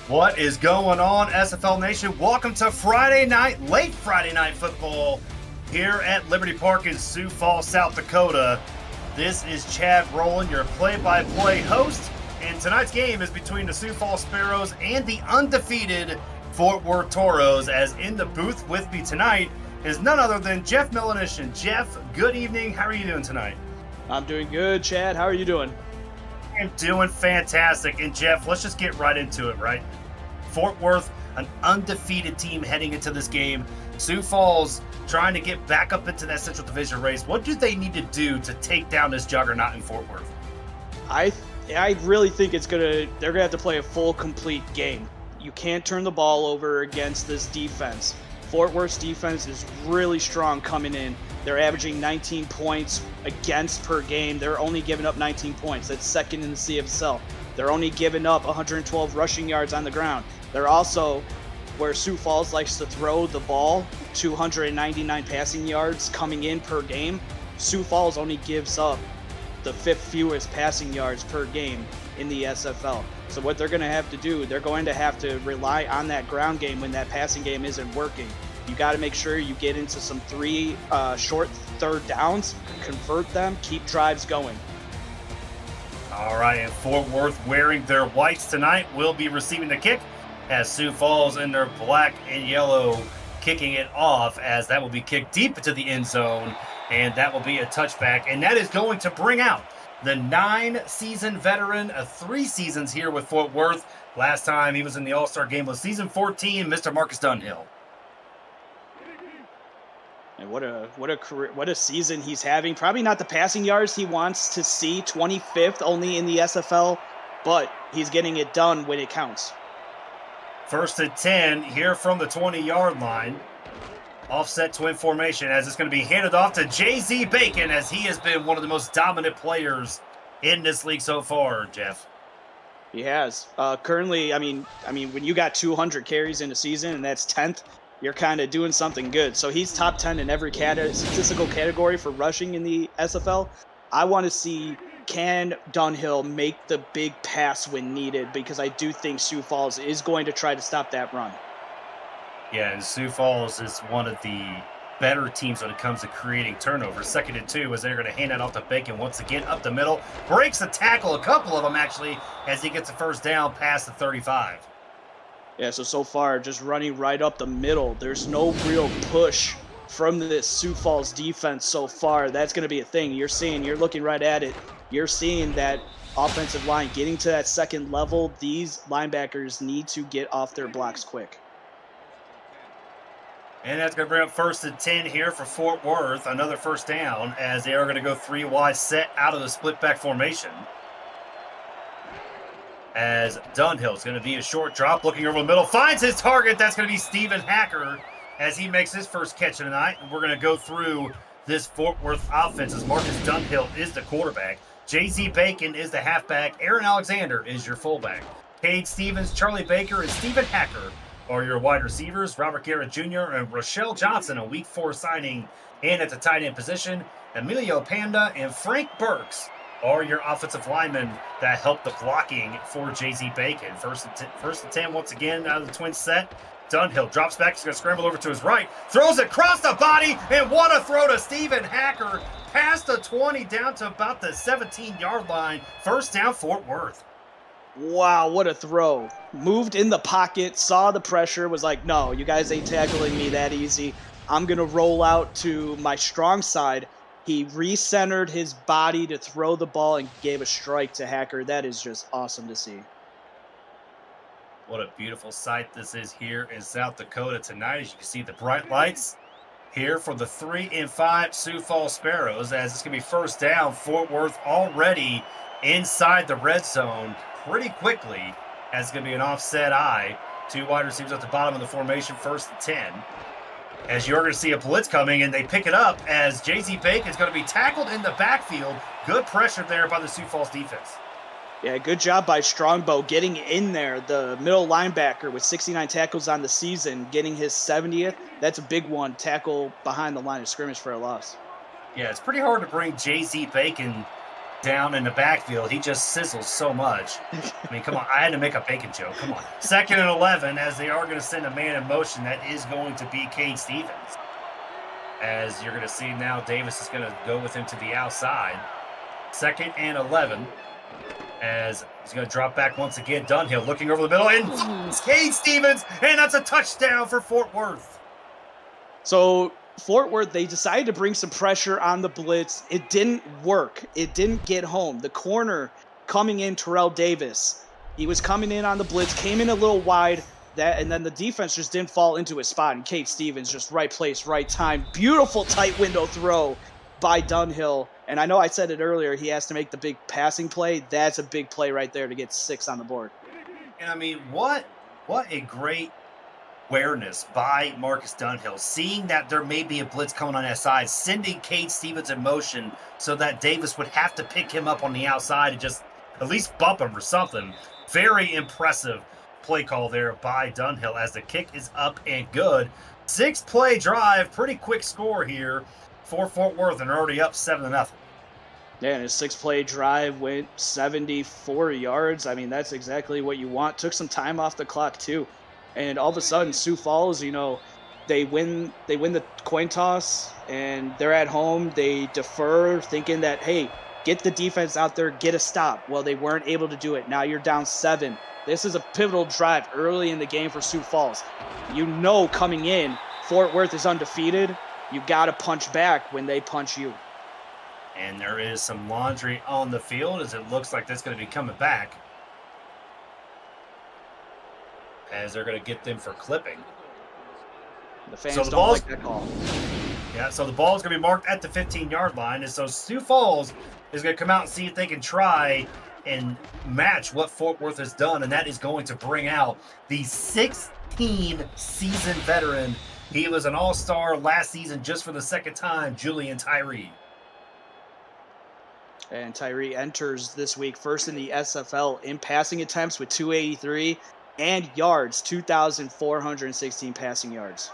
What is going on, SFL Nation? Welcome to late Friday night football here at Liberty Park in Sioux Falls, South Dakota. This is Chad Rowland, your play-by-play host, and tonight's game is between the Sioux Falls Sparrows and the undefeated Fort Worth Toros, as in the booth with me tonight is none other than Jeff Millenish. And Jeff, good evening. How are you doing tonight? I'm doing good, Chad. How are you doing? I'm doing fantastic. And Jeff, let's just get right into it, right? Fort Worth, an undefeated team heading into this game. Sioux Falls trying to get back up into that Central Division race. What do they need to do to take down this juggernaut in Fort Worth? I really think they're gonna have to play a full, complete game. You can't turn the ball over against this defense. Fort Worth's defense is really strong coming in. They're averaging 19 points against per game. They're only giving up 19 points. That's second in the CFL. They're only giving up 112 rushing yards on the ground. They're also, where Sioux Falls likes to throw the ball, 299 passing yards coming in per game. Sioux Falls only gives up the fifth fewest passing yards per game in the SFL. So what they're going to have to do, they're going to have to rely on that ground game when that passing game isn't working. You got to make sure you get into some short third downs, convert them, keep drives going. All right, and Fort Worth, wearing their whites tonight, will be receiving the kick, as Sioux Falls in their black and yellow kicking it off, as that will be kicked deep into the end zone, and that will be a touchback, and that is going to bring out the 9-season veteran of 3 seasons here with Fort Worth. Last time he was in the All-Star game was season 14, Mr. Marcus Dunhill. And what a career, what a season he's having. Probably not the passing yards he wants to see, 25th only in the SFL, but he's getting it done when it counts. First and 10 here from the 20-yard line. Offset twin formation, as it's going to be handed off to J.Z. Bacon, as he has been one of the most dominant players in this league so far, Jeff. He has. Currently, I mean, when you got 200 carries in a season and that's 10th, you're kind of doing something good. So he's top 10 in every statistical category for rushing in the SFL. I want to see, can Dunhill make the big pass when needed, because I do think Sioux Falls is going to try to stop that run. Yeah, and Sioux Falls is one of the better teams when it comes to creating turnovers. 2nd and 2, as they're going to hand that off to Bacon once again up the middle. Breaks the tackle, a couple of them actually, as he gets a first down past the 35. Yeah, so far, just running right up the middle. There's no real push from this Sioux Falls defense so far. That's going to be a thing. You're looking right at it. You're seeing that offensive line getting to that second level. These linebackers need to get off their blocks quick. And that's going to bring up 1st and 10 here for Fort Worth. Another first down, as they are going to go 3 wide set out of the split back formation. As Dunhill is going to be a short drop, looking over the middle, finds his target. That's going to be Stephen Hacker, as he makes his first catch of the night. And we're going to go through this Fort Worth offense, as Marcus Dunhill is the quarterback. J.Z. Bacon is the halfback. Aaron Alexander is your fullback. Cade Stevens, Charlie Baker, and Stephen Hacker are your wide receivers. Robert Garrett Jr. and Rochelle Johnson, a Week 4 signing, and at the tight end position, Emilio Panda and Frank Burks are your offensive linemen that help the blocking for J.Z. Bacon. First and 10 once again out of the twin set. Dunhill drops back. He's going to scramble over to his right. Throws it across the body, and what a throw to Stephen Hacker. Past the 20 down to about the 17-yard line. First down, Fort Worth. Wow, what a throw. Moved in the pocket, saw the pressure, was like, no, you guys ain't tackling me that easy. I'm going to roll out to my strong side. He recentered his body to throw the ball and gave a strike to Hacker. That is just awesome to see. What a beautiful sight this is here in South Dakota tonight. As you can see, the bright lights here for the 3 and 5 Sioux Falls Sparrows, as it's going to be first down. Fort Worth already inside the red zone pretty quickly, as it's going to be an offset eye. 2 wide receivers at the bottom of the formation, 1st and 10. As you're going to see a blitz coming, and they pick it up as J.Z. Bacon is going to be tackled in the backfield. Good pressure there by the Sioux Falls defense. Yeah, good job by Strongbow getting in there. The middle linebacker with 69 tackles on the season, getting his 70th. That's a big one, tackle behind the line of scrimmage for a loss. Yeah, it's pretty hard to bring J.Z. Bacon down in the backfield. He just sizzles so much. I mean, come on. I had to make a bacon joke. Come on. 2nd and 11 as they are going to send a man in motion. That is going to be Cade Stevens. As you're going to see now, Davis is going to go with him to the outside. 2nd and 11 as he's going to drop back once again. Dunhill looking over the middle, and it's Cade Stevens, and that's a touchdown for Fort Worth. So Fort Worth, they decided to bring some pressure on the blitz. It didn't work. It didn't get home. The corner coming in, Terrell Davis, he was coming in on the blitz, came in a little wide, and then the defense just didn't fall into his spot, and Cade Stevens just right place, right time. Beautiful tight window throw by Dunhill. And I know I said it earlier, he has to make the big passing play. That's a big play right there to get 6 on the board. And I mean, what a great awareness by Marcus Dunhill, seeing that there may be a blitz coming on that side, sending Cade Stevens in motion so that Davis would have to pick him up on the outside and just at least bump him or something. Very impressive play call there by Dunhill as the kick is up and good. 6-play drive, pretty quick score here for Fort Worth, and they're already up 7-0. Yeah, and his 6-play drive went 74 yards. I mean, that's exactly what you want. Took some time off the clock too. And all of a sudden, Sioux Falls, they win the coin toss, and they're at home. They defer, thinking that, hey, get the defense out there, get a stop. Well, they weren't able to do it. Now you're down 7. This is a pivotal drive early in the game for Sioux Falls. Coming in, Fort Worth is undefeated. You got to punch back when they punch you. And there is some laundry on the field as it looks like that's going to be coming back, as they're going to get them for clipping. The fans don't like that call. Yeah, so the ball is going to be marked at the 15-yard line, and so Sioux Falls is going to come out and see if they can try and match what Fort Worth has done, and that is going to bring out the 16-season veteran. He was an all-star last season just for the 2nd time, Julian Tyree. And Tyree enters this week first in the SFL in passing attempts with 283 and yards, 2,416 passing yards.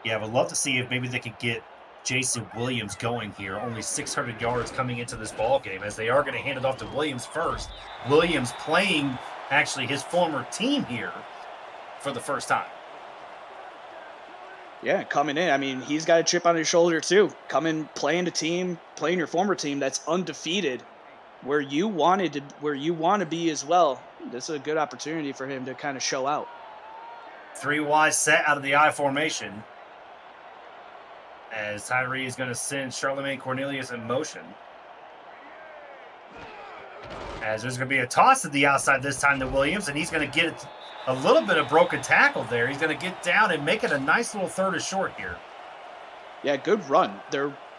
Yeah, I would love to see if maybe they could get Jason Williams going here. Only 600 yards coming into this ball game, as they are going to hand it off to Williams first. Williams playing actually his former team here for the first time. Yeah, coming in. I mean, he's got a chip on his shoulder too. Coming, playing your former team that's undefeated, where you want to be as well. This is a good opportunity for him to kind of show out. 3 wide set out of the I formation, as Tyree is going to send Charlemagne Cornelius in motion. As there's going to be a toss to the outside this time to Williams, and he's going to get a little bit of broken tackle there. He's going to get down and make it a nice little 3rd and short here. Yeah, good run.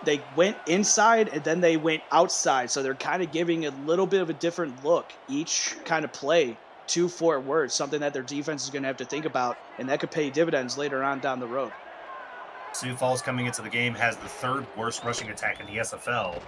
They went inside and then they went outside, so they're kind of giving a little bit of a different look each kind of play to Fort Worth, something that their defense is going to have to think about, and that could pay dividends later on down the road. Sioux Falls coming into the game has the 3rd worst rushing attack in the SFL.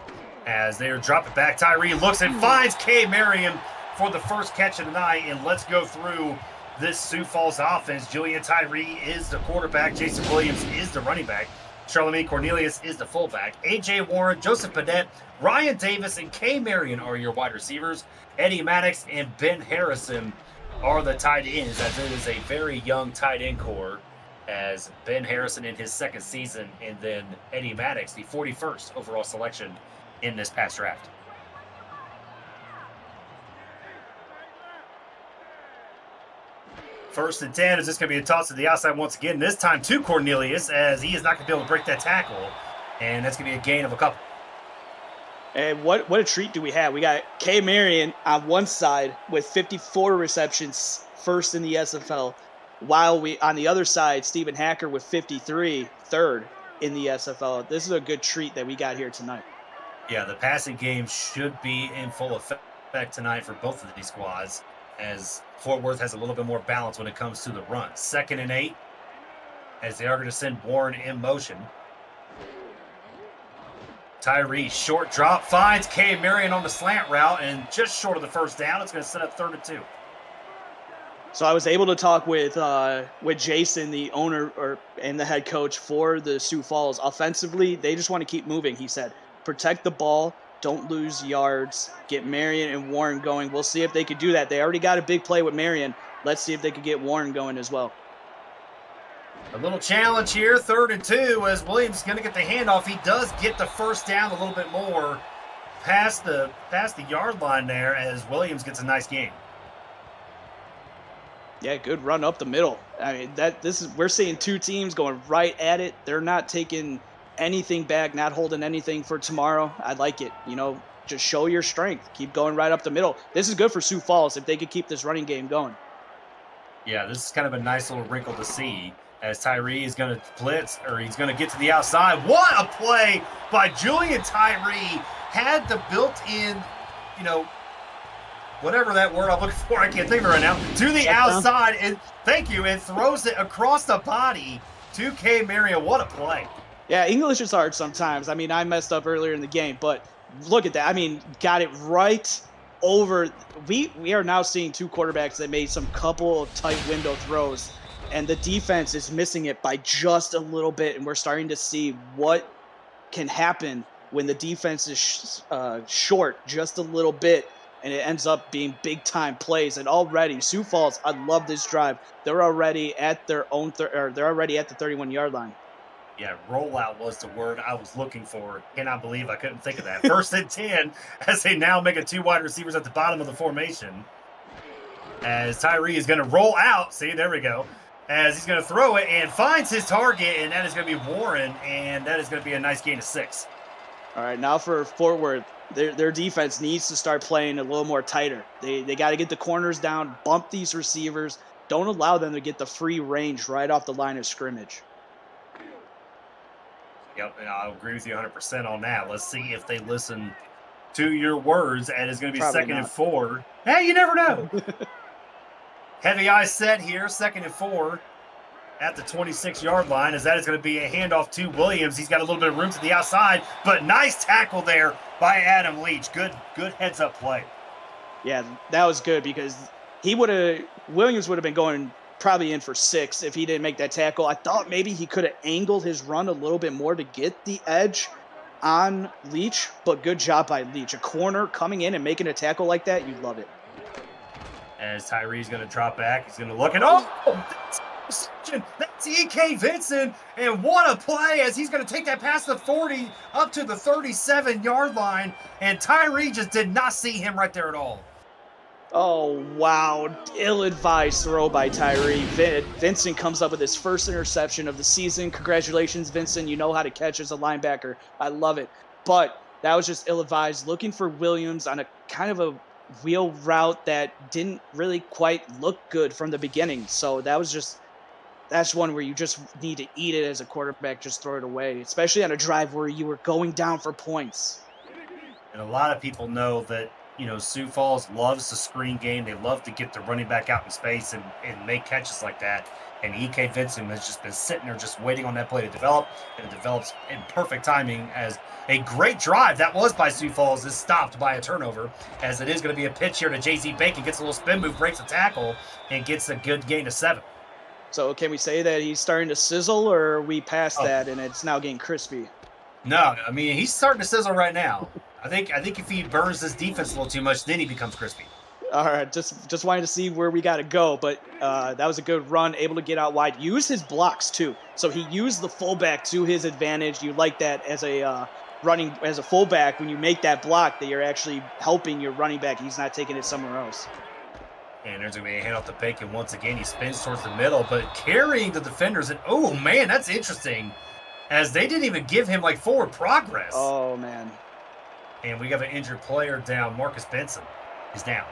As they are dropping back, Tyree looks and finds K. Merriam for the first catch of the night, and let's go through this Sioux Falls offense. Julian Tyree is the quarterback. Jason Williams is the running back. Charlemagne Cornelius is the fullback. A.J. Warren, Joseph Padette, Ryan Davis, and K. Marion are your wide receivers. Eddie Maddox and Ben Harrison are the tight ends, as it is a very young tight end core, as Ben Harrison in his 2nd season, and then Eddie Maddox, the 41st overall selection in this past draft. First and 10, is this going to be a toss to the outside once again, this time to Cornelius, as he is not going to be able to break that tackle, and that's going to be a gain of a couple. And what a treat do we have. We got K. Marion on one side with 54 receptions, first in the SFL, while on the other side, Stephen Hacker with 53, 3rd in the SFL. This is a good treat that we got here tonight. Yeah, the passing game should be in full effect tonight for both of these squads, as Fort Worth has a little bit more balance when it comes to the run. 2nd and 8, as they are going to send Warren in motion. Tyree, short drop, finds K. Marion on the slant route, and just short of the first down. It's going to set up 3rd and 2. So I was able to talk with Jason, the owner and the head coach for the Sioux Falls. Offensively, they just want to keep moving. He said, protect the ball, don't lose yards, get Marion and Warren going. We'll see if they could do that. They already got a big play with Marion. Let's see if they could get Warren going as well. A little challenge here, 3rd and 2, as Williams is going to get the handoff. He does get the first down a little bit more past the yard line there, as Williams gets a nice gain. Yeah, good run up the middle. I mean, we're seeing two teams going right at it. They're not taking anything back, not holding anything for tomorrow. I like it. Just show your strength. Keep going right up the middle. This is good for Sioux Falls if they could keep this running game going. Yeah, this is kind of a nice little wrinkle to see, as Tyree is going to blitz, or he's going to get to the outside. What a play by Julian Tyree. Had the built-in, whatever that word I'm looking for, I can't think of it right now, to the outside, and and throws it across the body to K. Marion. What a play. Yeah, English is hard sometimes. I mean, I messed up earlier in the game, but look at that. I mean, got it right over. We are now seeing two quarterbacks that made some couple of tight window throws, and the defense is missing it by just a little bit, and we're starting to see what can happen when the defense is short just a little bit, and it ends up being big-time plays. And already, Sioux Falls, I love this drive. They're already at their own, they're already at the 31-yard line. Yeah, rollout was the word I was looking for. Cannot believe I couldn't think of that. 1st and 10, as they now make it 2 wide receivers at the bottom of the formation. As Tyree is going to roll out. See, there we go. As he's going to throw it and finds his target, and that is going to be Warren, and that is going to be a nice gain of 6. All right, now for Fort Worth, their defense needs to start playing a little more tighter. They got to get the corners down, bump these receivers. Don't allow them to get the free range right off the line of scrimmage. Yep, and I'll agree with you 100% on that. Let's see if they listen to your words, and it's going to be Probably 2nd not. and 4. Hey, you never know. Heavy eye set here, 2nd and 4 at the 26-yard line, as that is going to be a handoff to Williams. He's got a little bit of room to the outside, but nice tackle there by Adam Leach. Good heads-up play. Yeah, that was good because Williams would have been going probably in for 6 if he didn't make that tackle. I thought maybe he could have angled his run a little bit more to get the edge on Leach, but good job by Leach. A corner coming in and making a tackle like that, you love it. As Tyree's going to drop back, he's going to look, and that's E.K. Vincent, and what a play as he's going to take that past the 40 up to the 37-yard line, and Tyree just did not see him right there at all. Oh, wow. Ill-advised throw by Tyree. Vincent comes up with his first interception of the season. Congratulations, Vincent. You know how to catch as a linebacker. I love it. But that was just ill-advised. Looking for Williams on a kind of a wheel route that didn't really quite look good from the beginning. So that's one where you just need to eat it as a quarterback, just throw it away, especially on a drive where you were going down for points. And a lot of people know that, Sioux Falls loves the screen game. They love to get the running back out in space and make catches like that. And E.K. Vincent has just been sitting there just waiting on that play to develop, and it develops in perfect timing as a great drive that was by Sioux Falls is stopped by a turnover, as it is going to be a pitch here to J.Z. Bacon, gets a little spin move, breaks a tackle, and gets a good gain of 7. So can we say that he's starting to sizzle, or are we past that and it's now getting crispy? No, I mean, he's starting to sizzle right now. I think if he burns this defense a little too much, then he becomes crispy. All right, just wanted to see where we got to go, but that was a good run, able to get out wide. Use his blocks, too. So he used the fullback to his advantage. You like that as a fullback, when you make that block, that you're actually helping your running back. He's not taking it somewhere else. And there's going to be a handoff to Bacon. Once again, he spins towards the middle, but carrying the defenders. And, oh, man, that's interesting, as they didn't even give him, forward progress. Oh, man. And we have an injured player down. Marcus Benson is down.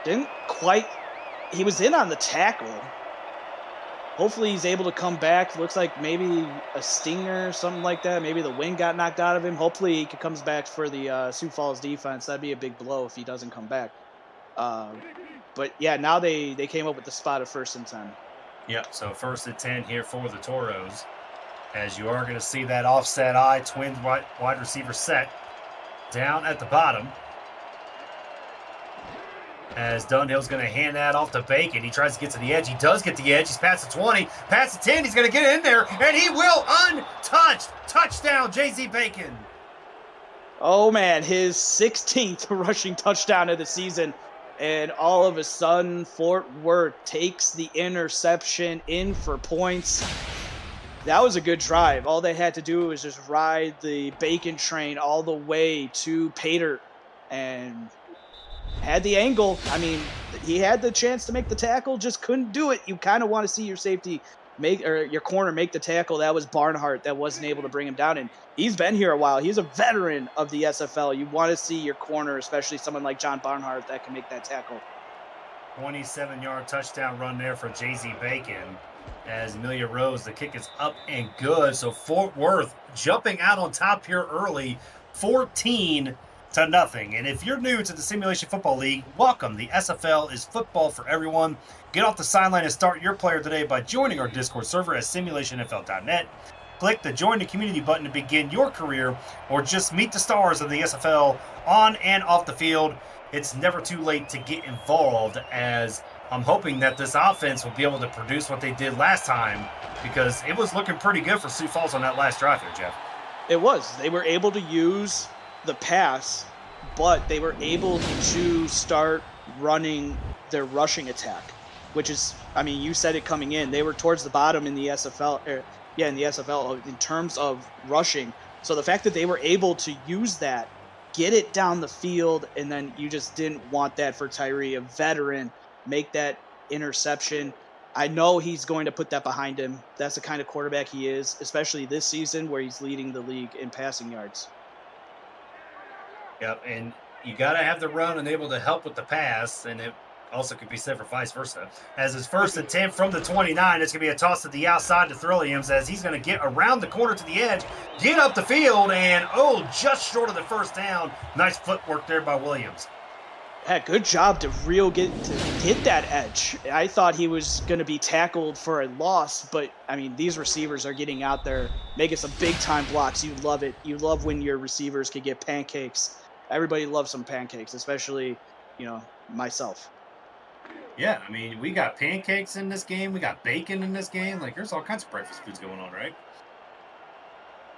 He was in on the tackle. Hopefully he's able to come back. Looks like maybe a stinger or something like that. Maybe the wind got knocked out of him. Hopefully he comes back for the Sioux Falls defense. That'd be a big blow if he doesn't come back. But yeah, now they came up with the spot of 1st and 10. Yep, so 1st and 10 here for the Toros. As you are going to see that offset eye, twin wide receiver set down at the bottom. As Dunhill's going to hand that off to Bacon. He tries to get to the edge. He does get to the edge. He's past the 20, past the 10. He's going to get in there, and he will untouched. Touchdown, J.Z. Bacon. Oh, man, his 16th rushing touchdown of the season. And all of a sudden, Fort Worth takes the interception in for points. That was a good drive. All they had to do was just ride the Bacon train all the way to Pater and had the angle. I mean, he had the chance to make the tackle, just couldn't do it. You kind of want to see your safety make, or your corner make the tackle. That was Barnhart that wasn't able to bring him down. And he's been here a while. He's a veteran of the SFL. You want to see your corner, especially someone like John Barnhart, that can make that tackle. 27-yard touchdown run there for J.Z. Bacon. As Amelia Rose, the kick is up and good. So Fort Worth jumping out on top here early, 14-0. And if you're new to the Simulation Football League, welcome. The SFL is football for everyone. Get off the sideline and start your player today by joining our Discord server at simulationfl.net. Click the Join the Community button to begin your career, or just meet the stars of the SFL on and off the field. It's never too late to get involved, as I'm hoping that this offense will be able to produce what they did last time, because it was looking pretty good for Sioux Falls on that last drive there, Jeff. It was. They were able to use the pass, but they were able to start running their rushing attack, which is, I mean, you said it coming in. They were towards the bottom in the SFL, in terms of rushing. So the fact that they were able to use that, get it down the field, and then you just didn't want that for Tyree, a veteran, make that interception. I know he's going to put that behind him. That's the kind of quarterback he is, especially this season where he's leading the league in passing yards. Yep, and you got to have the run and able to help with the pass, and it also could be said for vice versa. As his first attempt from the 29, it's going to be a toss to the outside to Thrilliams, as he's going to get around the corner to the edge, get up the field, and just short of the first down. Nice footwork there by Williams. Yeah, good job to get that edge. I thought he was going to be tackled for a loss, but, I mean, these receivers are getting out there, making some big-time blocks. You love it. You love when your receivers can get pancakes. Everybody loves some pancakes, especially, myself. Yeah, I mean, we got pancakes in this game. We got bacon in this game. Like, there's all kinds of breakfast foods going on, right?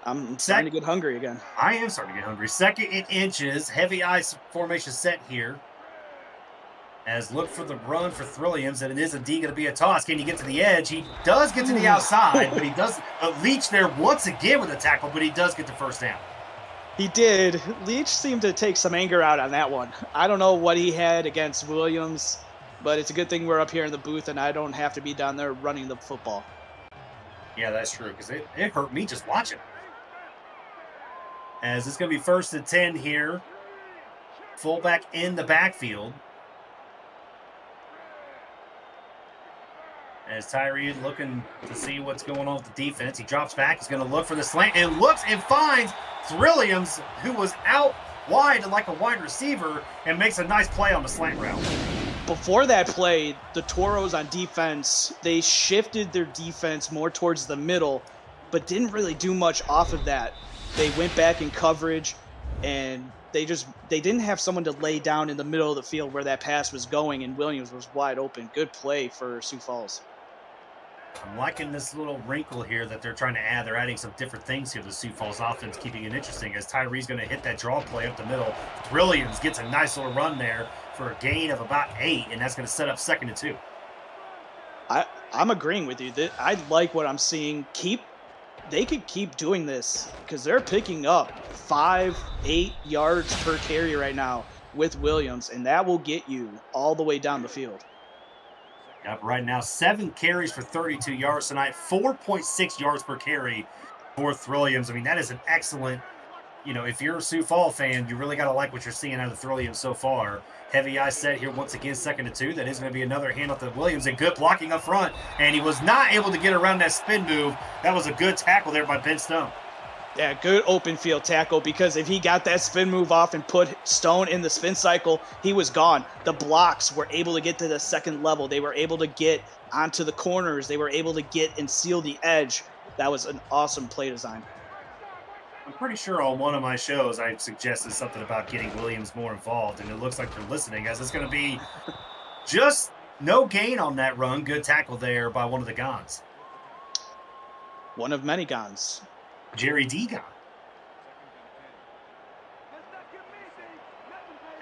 I'm starting to get hungry again. I am starting to get hungry. 2nd and inches. Heavy ice formation set here. As look for the run for Thrilliams, and it is indeed going to be a toss. Can he get to the edge? He does get to the outside, but he does Leach there once again with a tackle, but he does get the first down. He did. Leach seemed to take some anger out on that one. I don't know what he had against Williams, but it's a good thing we're up here in the booth and I don't have to be down there running the football. Yeah, that's true, because it hurt me just watching. As it's going to be 1st and 10 here. Fullback in the backfield. As Tyree looking to see what's going on with the defense. He drops back. He's going to look for the slant and looks and finds Thrilliams, who was out wide like a wide receiver, and makes a nice play on the slant route. Before that play, the Toros on defense, they shifted their defense more towards the middle, but didn't really do much off of that. They went back in coverage, and they didn't have someone to lay down in the middle of the field where that pass was going, and Williams was wide open. Good play for Sioux Falls. I'm liking this little wrinkle here that they're trying to add. They're adding some different things here to the Sioux Falls offense, keeping it interesting, as Tyree's going to hit that draw play up the middle. Thrilliams gets a nice little run there for a gain of about 8, and that's going to set up 2nd and 2. I'm agreeing with you. I like what I'm seeing. They could keep doing this, because they're picking up 5-8 yards per carry right now with Williams, and that will get you all the way down the field. Yep, right now, 7 carries for 32 yards tonight, 4.6 yards per carry for Thrilliams. I mean, that is an excellent, if you're a Sioux Falls fan, you really got to like what you're seeing out of Thrilliams so far. Heavy eye set here once again, 2nd and 2. That is going to be another handoff to Williams, and good blocking up front, and he was not able to get around that spin move. That was a good tackle there by Ben Stone. Yeah, good open field tackle, because if he got that spin move off and put Stone in the spin cycle, he was gone. The blocks were able to get to the 2nd level. They were able to get onto the corners. They were able to get and seal the edge. That was an awesome play design. I'm pretty sure on one of my shows I suggested something about getting Williams more involved, and it looks like they're listening, as it's going to be just no gain on that run. Good tackle there by one of the Gons. One of many Gons. Jerry D. Gon.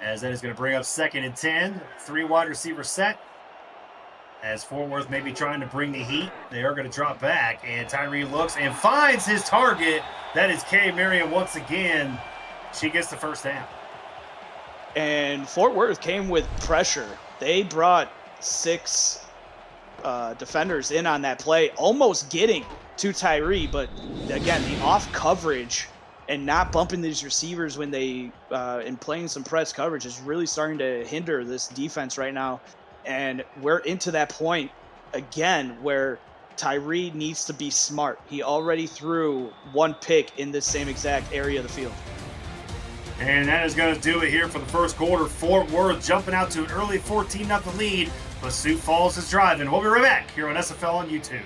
As that is going to bring up 2nd and 10. 3 wide receiver set. As Fort Worth may be trying to bring the heat, they are going to drop back, and Tyree looks and finds his target. That is Kay Marion once again. She gets the first down. And Fort Worth came with pressure. They brought 6 defenders in on that play, almost getting to Tyree, but again, the off coverage and not bumping these receivers when they and playing some press coverage is really starting to hinder this defense right now. And we're into that point again where Tyree needs to be smart. He already threw 1 pick in this same exact area of the field. And that is going to do it here for the first quarter. Fort Worth jumping out to an early 14-0 lead, but Sioux Falls is driving. We'll be right back here on SFL on YouTube.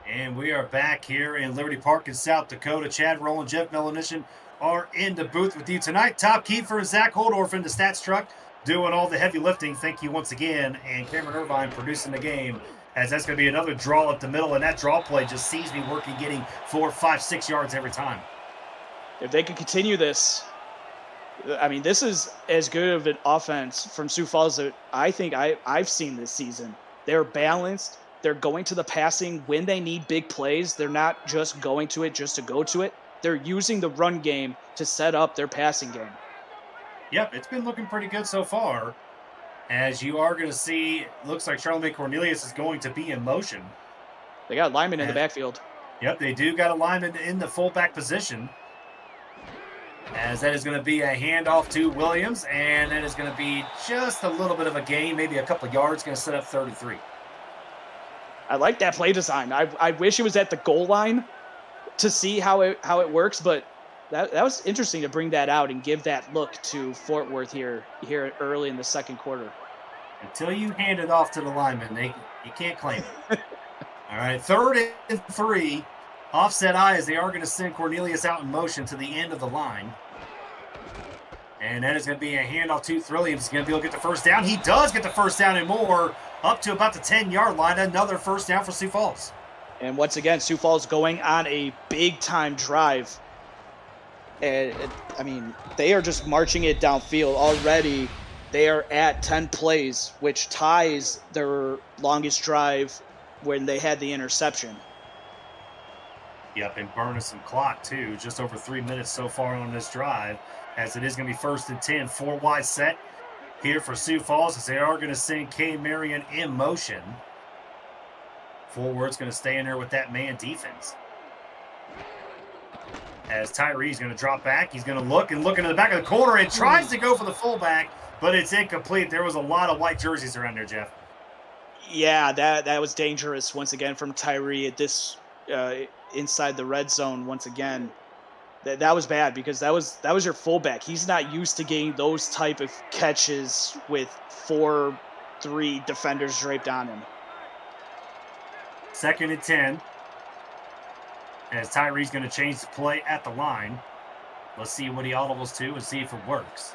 And we are back here in Liberty Park in South Dakota. Chad Rowland, Jeff Melanishin are in the booth with you tonight. Top Kiefer and Zach Holdorf in the stats truck doing all the heavy lifting. Thank you once again. And Cameron Irvine producing the game, as that's going to be another draw up the middle. And that draw play just sees me working, getting 4, 5, 6 yards every time. If they could continue this, I mean, this is as good of an offense from Sioux Falls that I think I've seen this season. They're balanced. They're going to the passing when they need big plays. They're not just going to it just to go to it. They're using the run game to set up their passing game. Yep, it's been looking pretty good so far. As you are going to see, looks like Charlamagne Cornelius is going to be in motion. They got linemen in the backfield. Yep, they do got a lineman in the fullback position. As that is going to be a handoff to Williams, and that is going to be just a little bit of a gain, maybe a couple of yards, going to set up 33. I like that play design. I wish it was at the goal line to see how it works, but that was interesting to bring that out and give that look to Fort Worth here early in the second quarter. Until you hand it off to the lineman, you can't claim it. All right, 3rd and 3. Offset eye as they are going to send Cornelius out in motion to the end of the line. And that is going to be a handoff to Williams. He's going to be able to get the first down. He does get the first down and more, up to about the 10-yard line. Another first down for Sioux Falls. And once again, Sioux Falls going on a big-time drive. And, I mean, they are just marching it downfield already. They are at 10 plays, which ties their longest drive when they had the interception. Yep, and burning some clock, too. Just over 3 minutes so far on this drive, as it is going to be 1st and 10. 4 wide set here for Sioux Falls, as they are going to send Kay Marion in motion. Fort Worth's going to stay in there with that man defense. As Tyree's going to drop back, he's going to look into the back of the corner and tries to go for the fullback, but it's incomplete. There was a lot of white jerseys around there, Jeff. Yeah, that was dangerous once again from Tyree at this inside the red zone once again. That was bad because that was your fullback. He's not used to getting those type of catches with 4-3 defenders draped on him. 2nd and 10. As Tyree's going to change the play at the line. Let's see what he audibles to and see if it works.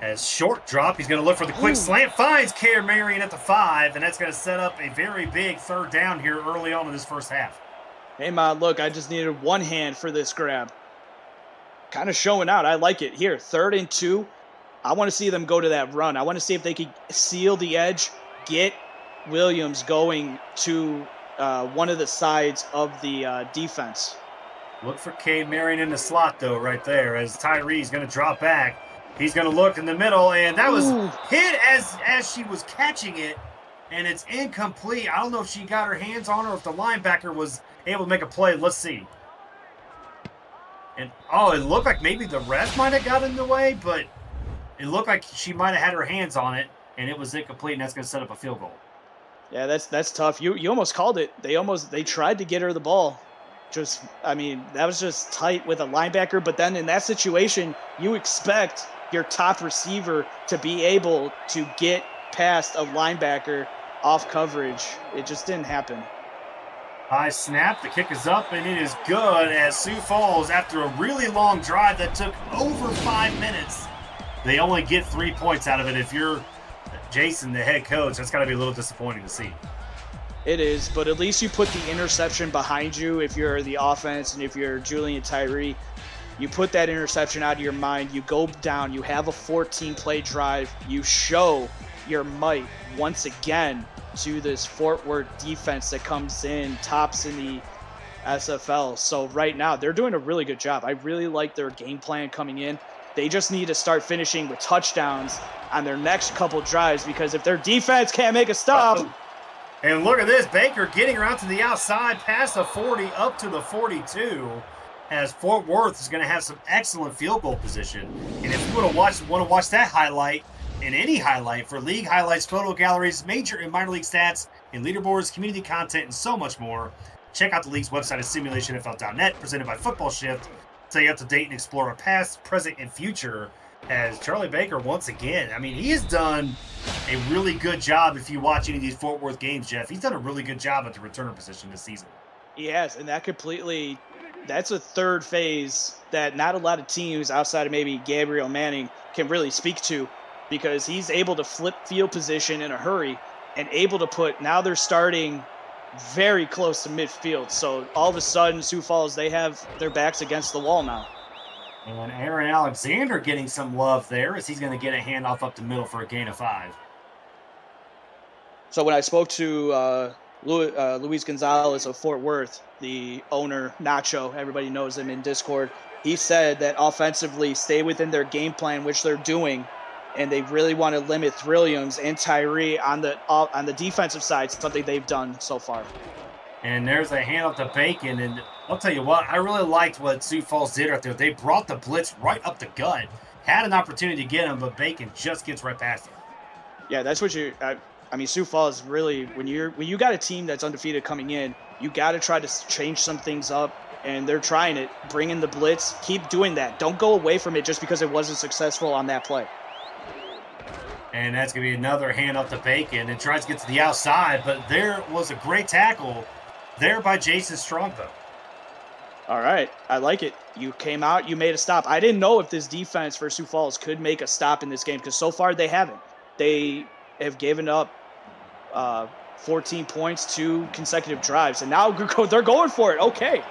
As short drop, he's going to look for the quick slant. Finds Kay Marion at the 5, and that's going to set up a very big 3rd down here early on in this first half. Hey, man, look, I just needed one hand for this grab. Kind of showing out. I like it. Here, 3rd and 2. I want to see them go to that run. I want to see if they could seal the edge, get Williams going to one of the sides of the defense. Look for Kay Marion in the slot, though, right there, as Tyree's going to drop back. He's going to look in the middle, and that was hit as she was catching it, and it's incomplete. I don't know if she got her hands on her or if the linebacker was able to make a play. Let's see. And, it looked like maybe the ref might have got in the way, but it looked like she might have had her hands on it, and it was incomplete, and that's going to set up a field goal. Yeah, that's tough. You almost called it. They tried to get her the ball. That was just tight with a linebacker, but then in that situation, you expect your top receiver to be able to get past a linebacker off coverage. It just didn't happen. High snap, the kick is up, and it is good as Sioux Falls, after a really long drive that took over 5 minutes, they only get 3 points out of it. If you're Jason, the head coach, that's got to be a little disappointing to see. It is, but at least you put the interception behind you if you're the offense, and if you're Julian Tyree, you put that interception out of your mind, you go down, you have a 14-play drive, you show your might once again to this Fort Worth defense that comes in tops in the SFL. So right now, they're doing a really good job. I really like their game plan coming in. They just need to start finishing with touchdowns on their next couple drives, because if their defense can't make a stop. And look at this, Baker getting around to the outside, past the 40, up to the 42, as Fort Worth is going to have some excellent field goal position. And if you want to watch that highlight, and any highlight for league highlights, photo galleries, major and minor league stats, and leaderboards, community content, and so much more, check out the league's website at simulationfl.net, presented by Football Shift. Stay up to date and explore our past, present, and future. As Charlie Baker, once again, I mean, he has done a really good job. If you watch any of these Fort Worth games, Jeff, he's done a really good job at the returner position this season. He has, and that's a third phase that not a lot of teams outside of maybe Gabriel Manning can really speak to, because he's able to flip field position in a hurry and able to now they're starting very close to midfield. So all of a sudden, Sioux Falls, they have their backs against the wall now. And Aaron Alexander getting some love there as he's going to get a handoff up the middle for a gain of 5. So when I spoke to Luis Gonzalez of Fort Worth, the owner, Nacho, everybody knows him in Discord, he said that offensively, stay within their game plan, which they're doing, and they really want to limit Thrilliums and Tyree on the defensive side, something they've done so far. And there's a handoff to Bacon, and I'll tell you what, I really liked what Sioux Falls did right there. They brought the blitz right up the gut, had an opportunity to get him, but Bacon just gets right past him. Yeah, that's what I mean, Sioux Falls really, when you got a team that's undefeated coming in, you got to try to change some things up, and they're trying it. Bring in the blitz, keep doing that. Don't go away from it just because it wasn't successful on that play. And that's going to be another hand up to Bacon, and tries to get to the outside, but there was a great tackle there by Jason Strongbow. All right, I like it. You came out, you made a stop. I didn't know if this defense for Sioux Falls could make a stop in this game, because so far they haven't. They have given up 14 points, 2 consecutive drives, and now they're going for it. Okay.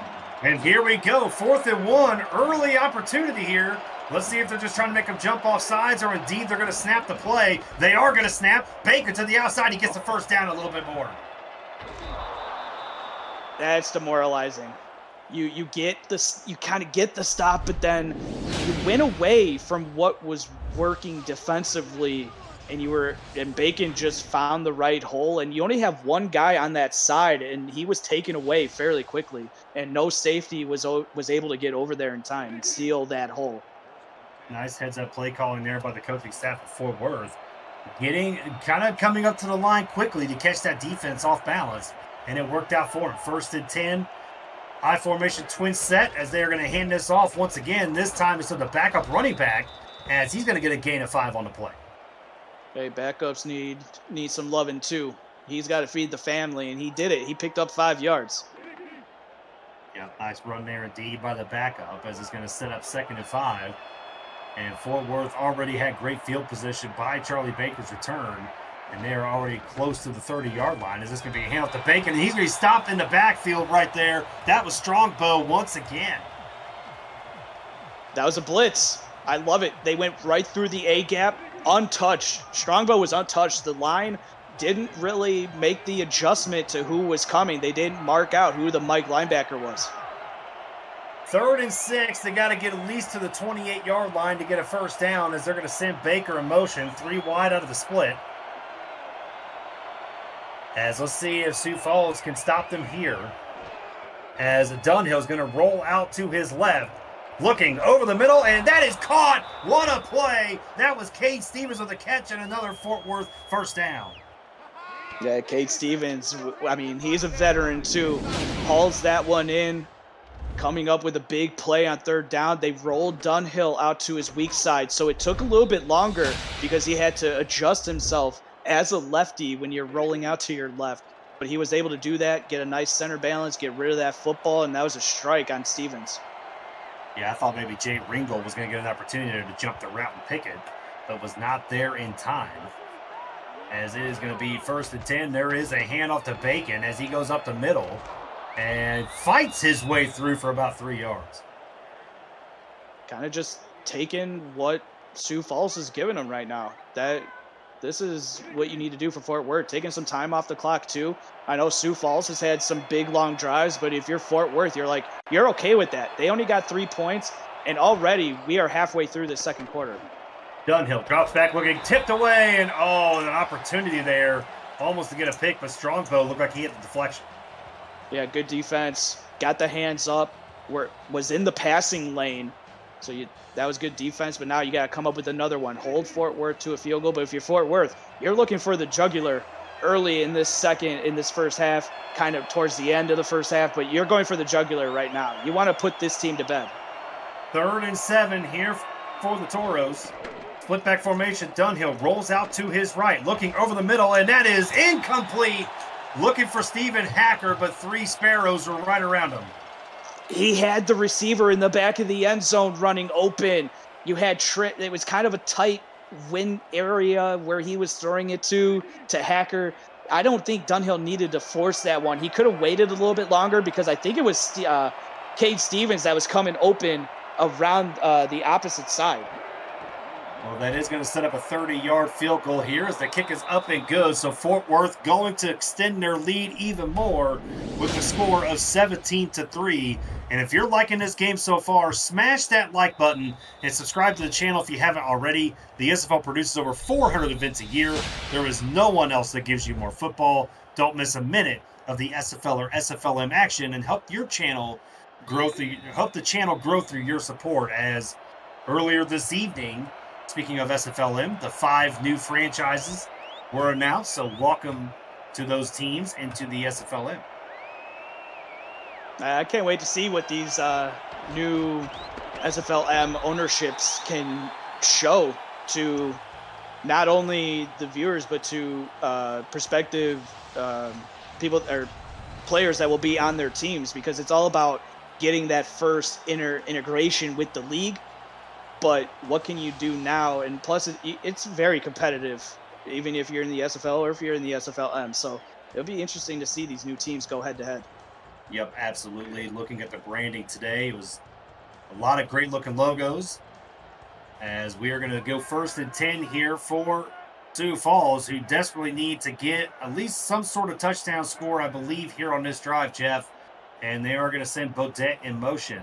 And here we go, 4th and 1, early opportunity here. Let's see if they're just trying to make them jump off sides, or indeed they're going to snap the play. They are going to snap. Baker to the outside. He gets the first down a little bit more. That's demoralizing. You kind of get the stop, but then you went away from what was working defensively, and Bacon just found the right hole, and you only have one guy on that side, and he was taken away fairly quickly, and no safety was able to get over there in time and seal that hole. Nice heads-up play calling there by the coaching staff of Fort Worth. Coming up to the line quickly to catch that defense off balance, and it worked out for him. 1st and 10. I formation twin set as they are going to hand this off once again. This time it's to the backup running back as he's going to get a gain of 5 on the play. Hey, backups need some loving too. He's got to feed the family, and he did it. He picked up 5 yards. Yeah, nice run there indeed by the backup as it's going to set up 2nd and 5. And Fort Worth already had great field position by Charlie Baker's return. And they are already close to the 30-yard line. Is this going to be a handoff to Bacon? And he's going to be stopped in the backfield right there. That was Strongbow once again. That was a blitz. I love it. They went right through the A-gap, untouched. Strongbow was untouched. The line didn't really make the adjustment to who was coming. They didn't mark out who the Mike linebacker was. 3rd and 6. They got to get at least to the 28-yard line to get a first down as they're going to send Baker in motion. 3 wide out of the split. As let's see if Sioux Falls can stop them here. As Dunhill's going to roll out to his left. Looking over the middle, and that is caught. What a play. That was Cade Stevens with a catch and another Fort Worth first down. Yeah, Cade Stevens, I mean, he's a veteran too. Hauls that one in, coming up with a big play on 3rd down. They rolled Dunhill out to his weak side, so it took a little bit longer because he had to adjust himself as a lefty when you're rolling out to your left. But he was able to do that, get a nice center balance, get rid of that football, and that was a strike on Stevens. Yeah, I thought maybe Jay Ringgold was going to get an opportunity to jump the route and pick it, but was not there in time. As it is going to be 1st and 10, there is a handoff to Bacon as he goes up the middle and fights his way through for about 3 yards. Kind of just taking what Sioux Falls is giving him right now. This is what you need to do for Fort Worth, taking some time off the clock too. I know Sioux Falls has had some big long drives, but if you're Fort Worth, you're okay with that. They only got 3 points, and already we are halfway through the second quarter. Dunhill drops back looking, tipped away, and an opportunity there almost to get a pick, but Strongbow looked like he hit the deflection. Yeah, good defense. Got the hands up, was in the passing lane. So that was good defense, but now you got to come up with another one. Hold Fort Worth to a field goal, but if you're Fort Worth, you're looking for the jugular early in this first half, kind of towards the end of the first half, but you're going for the jugular right now. You want to put this team to bed. 3rd and 7 here for the Toros. Split back formation, Dunhill rolls out to his right, looking over the middle, and that is incomplete. Looking for Stephen Hacker, but 3 Sparrows were right around him. He had the receiver in the back of the end zone running open. You had it was kind of a tight wind area where he was throwing it to Hacker. I don't think Dunhill needed to force that one. He could have waited a little bit longer because I think it was Cade Stevens that was coming open around the opposite side. Well, that is going to set up a 30-yard field goal here as the kick is up and good. So Fort Worth going to extend their lead even more with the score of 17-3. And if you're liking this game so far, smash that like button and subscribe to the channel if you haven't already. The SFL produces over 400 events a year. There is no one else that gives you more football. Don't miss a minute of the SFL or SFLM action and help the channel grow through your support. As earlier this evening, speaking of SFLM, the 5 new franchises were announced, so welcome to those teams and to the SFLM. I can't wait to see what these new SFLM ownerships can show to not only the viewers, but to prospective people or players that will be on their teams, because it's all about getting that first integration with the league. But what can you do now? And plus, it's very competitive, even if you're in the SFL or if you're in the SFLM. So it'll be interesting to see these new teams go head-to-head. Yep, absolutely. Looking at the branding today, it was a lot of great-looking logos. As we are going to go 1st and 10 here for Sioux Falls, who desperately need to get at least some sort of touchdown score, I believe, here on this drive, Jeff. And they are going to send Bodette in motion.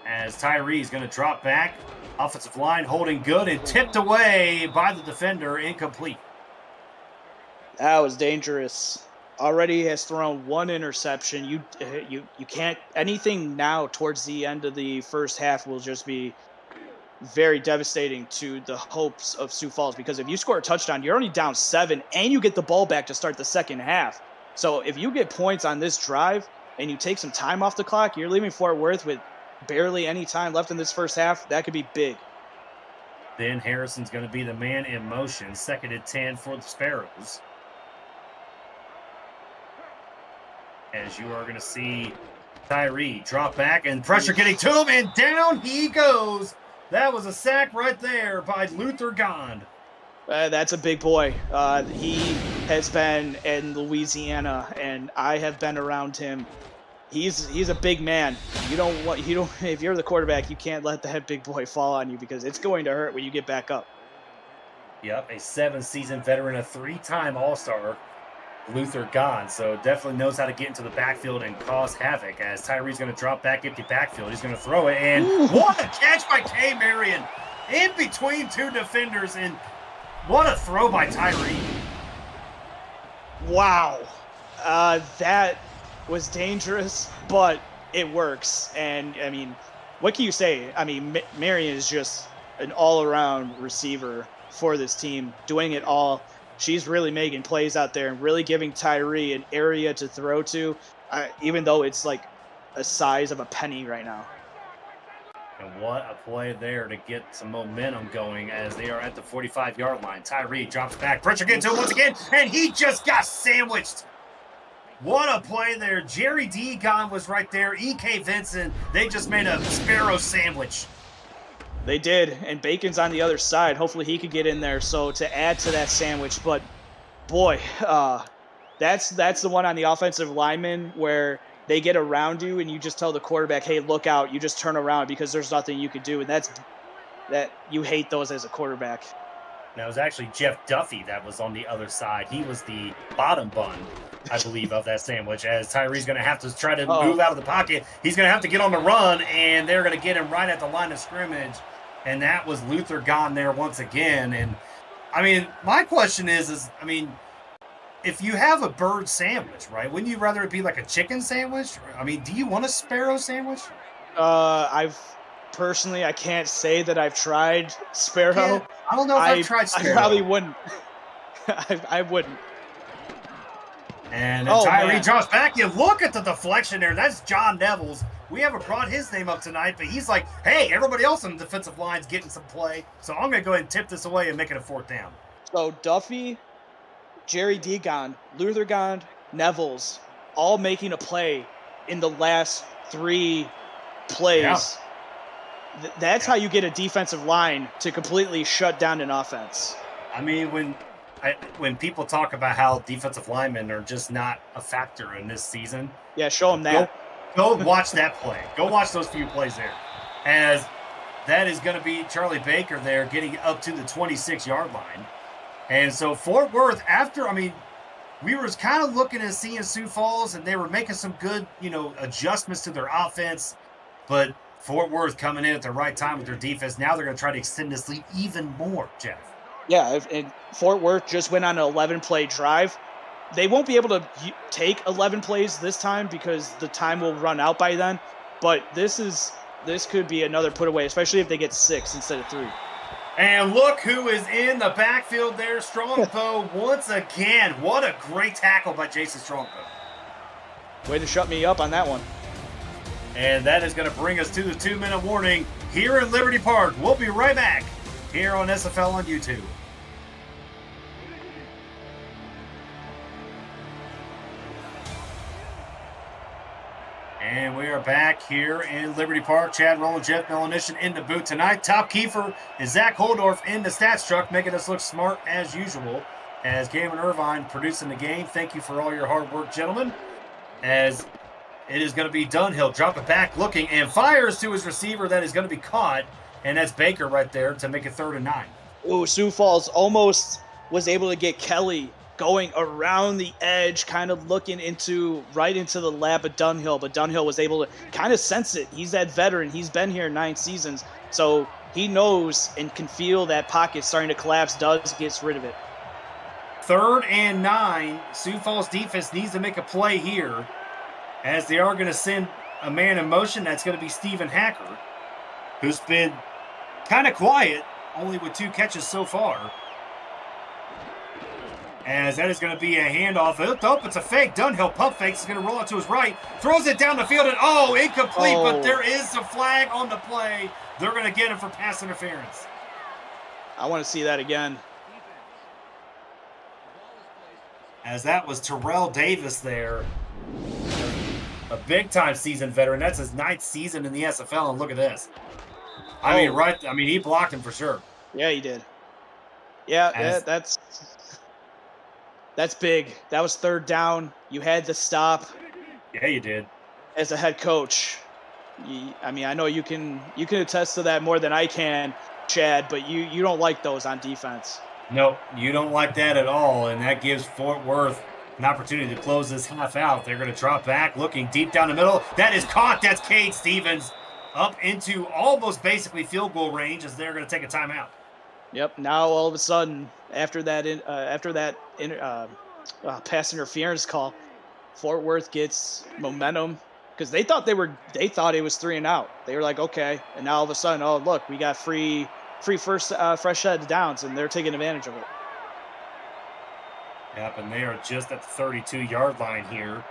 As Tyree is going to drop back. Offensive line holding good and tipped away by the defender, incomplete. That was dangerous. Already has thrown 1 interception. You can't, anything now towards the end of the first half will just be very devastating to the hopes of Sioux Falls, because if you score a touchdown, you're only down 7 and you get the ball back to start the second half. So if you get points on this drive and you take some time off the clock, you're leaving Fort Worth with barely any time left in this first half. That could be big. Then Harrison's going to be the man in motion. 2nd and 10 for the Sparrows. As you are going to see Tyree drop back and pressure getting to him, and down he goes. That was a sack right there by Luther Gond. That's a big boy. He has been in Louisiana, and I have been around him. He's a big man. If you're the quarterback, you can't let that big boy fall on you, because it's going to hurt when you get back up. Yep, a 7-season veteran, a 3-time All-Star, Luther Gond. So definitely knows how to get into the backfield and cause havoc. As Tyree's going to drop back, empty backfield. He's going to throw it, and what a catch by K. Marion in between 2 defenders, and what a throw by Tyree. Wow. That was dangerous, but it works. And, I mean, what can you say? I mean, Marion is just an all-around receiver for this team, doing it all. She's really making plays out there and really giving Tyree an area to throw to, even though it's like a size of a penny right now. And what a play there to get some momentum going as they are at the 45-yard line. Tyree drops back. Pressure gets to him once again, and he just got sandwiched. What a play there. Jerry Degon was right there. E.K. Vincent, they just made a sparrow sandwich. They did, and Bacon's on the other side. Hopefully he could get in there so to add to that sandwich. But, boy, that's the one on the offensive lineman where they get around you and you just tell the quarterback, hey, look out. You just turn around because there's nothing you can do. And that you hate those as a quarterback. Now, it was actually Jeff Duffy that was on the other side. He was the bottom bun, I believe, of that sandwich, as Tyree's going to have to try to move out of the pocket. He's going to have to get on the run, and they're going to get him right at the line of scrimmage. And that was Luther gone there once again. And, I mean, my question is, I mean, if you have a bird sandwich, right, wouldn't you rather it be like a chicken sandwich? I mean, do you want a sparrow sandwich? Personally, I can't say that I've tried sparrow. Yeah, I don't know if I've tried sparrow. I probably wouldn't. I wouldn't. And Tyree drops back. You look at the deflection there. That's John Neville's. We haven't brought his name up tonight, but he's like, hey, everybody else on the defensive line's getting some play. So I'm going to go ahead and tip this away and make it a 4th down. So Duffy, Jerry Degon, Luther Gond, Neville's all making a play in the last 3 plays. Yeah. That's how you get a defensive line to completely shut down an offense. I mean, when people talk about how defensive linemen are just not a factor in this season. Yeah, show them that. Go watch that play. Go watch those few plays there. As that is going to be Charlie Baker there getting up to the 26-yard line. And so Fort Worth, we were kind of looking at seeing Sioux Falls, and they were making some good, adjustments to their offense. But Fort Worth coming in at the right time with their defense. Now they're going to try to extend this lead even more, Jeff. Yeah, and Fort Worth just went on an 11-play drive. They won't be able to take 11 plays this time because the time will run out by then. But this could be another put away, especially if they get 6 instead of 3. And look who is in the backfield there, Strongbow once again. What a great tackle by Jason Strongbow. Way to shut me up on that one. And that is going to bring us to the 2-minute warning here in Liberty Park. We'll be right back here on SFL on YouTube. And we are back here in Liberty Park. Chad Rowland, Jeff Melanishin in the booth tonight. Top Kiefer is Zach Holdorf in the stats truck, making us look smart as usual. As Gavin Irvine producing the game. Thank you for all your hard work, gentlemen. As it is going to be Dunhill. Drop it back, looking, and fires to his receiver. That is going to be caught. And that's Baker right there to make it 3rd and 9. Ooh, Sioux Falls almost was able to get Kelly going around the edge, kind of looking right into the lap of Dunhill. But Dunhill was able to kind of sense it. He's that veteran. He's been here 9 seasons. So he knows and can feel that pocket starting to collapse. Gets rid of it. 3rd and 9. Sioux Falls defense needs to make a play here, as they are going to send a man in motion. That's going to be Stephen Hacker, who's been kind of quiet, only with 2 catches so far. As that is going to be a handoff. Oh, it's a fake. Dunhill pump fakes. Is going to roll out to his right. Throws it down the field, and incomplete. But there is a flag on the play. They're going to get him for pass interference. I want to see that again. As that was Terrell Davis there. A big-time seasoned veteran. That's his 9th season in the SFL, and look at this. He blocked him for sure. Yeah, he did. Yeah, that's big. That was 3rd down. You had to stop. Yeah, you did. As a head coach, I know you can attest to that more than I can, Chad, but you don't like those on defense. No, you don't like that at all, and that gives Fort Worth an opportunity to close this half out. They're going to drop back, looking deep down the middle. That is caught. That's Cade Stevens up into almost basically field goal range, as they're going to take a timeout. Yep. Now all of a sudden, after that pass interference call, Fort Worth gets momentum because they thought it was 3 and out. They were like, okay, and now all of a sudden, oh look, we got free fresh set of downs, and they're taking advantage of it. Yep, and they are just at the 32-yard line here.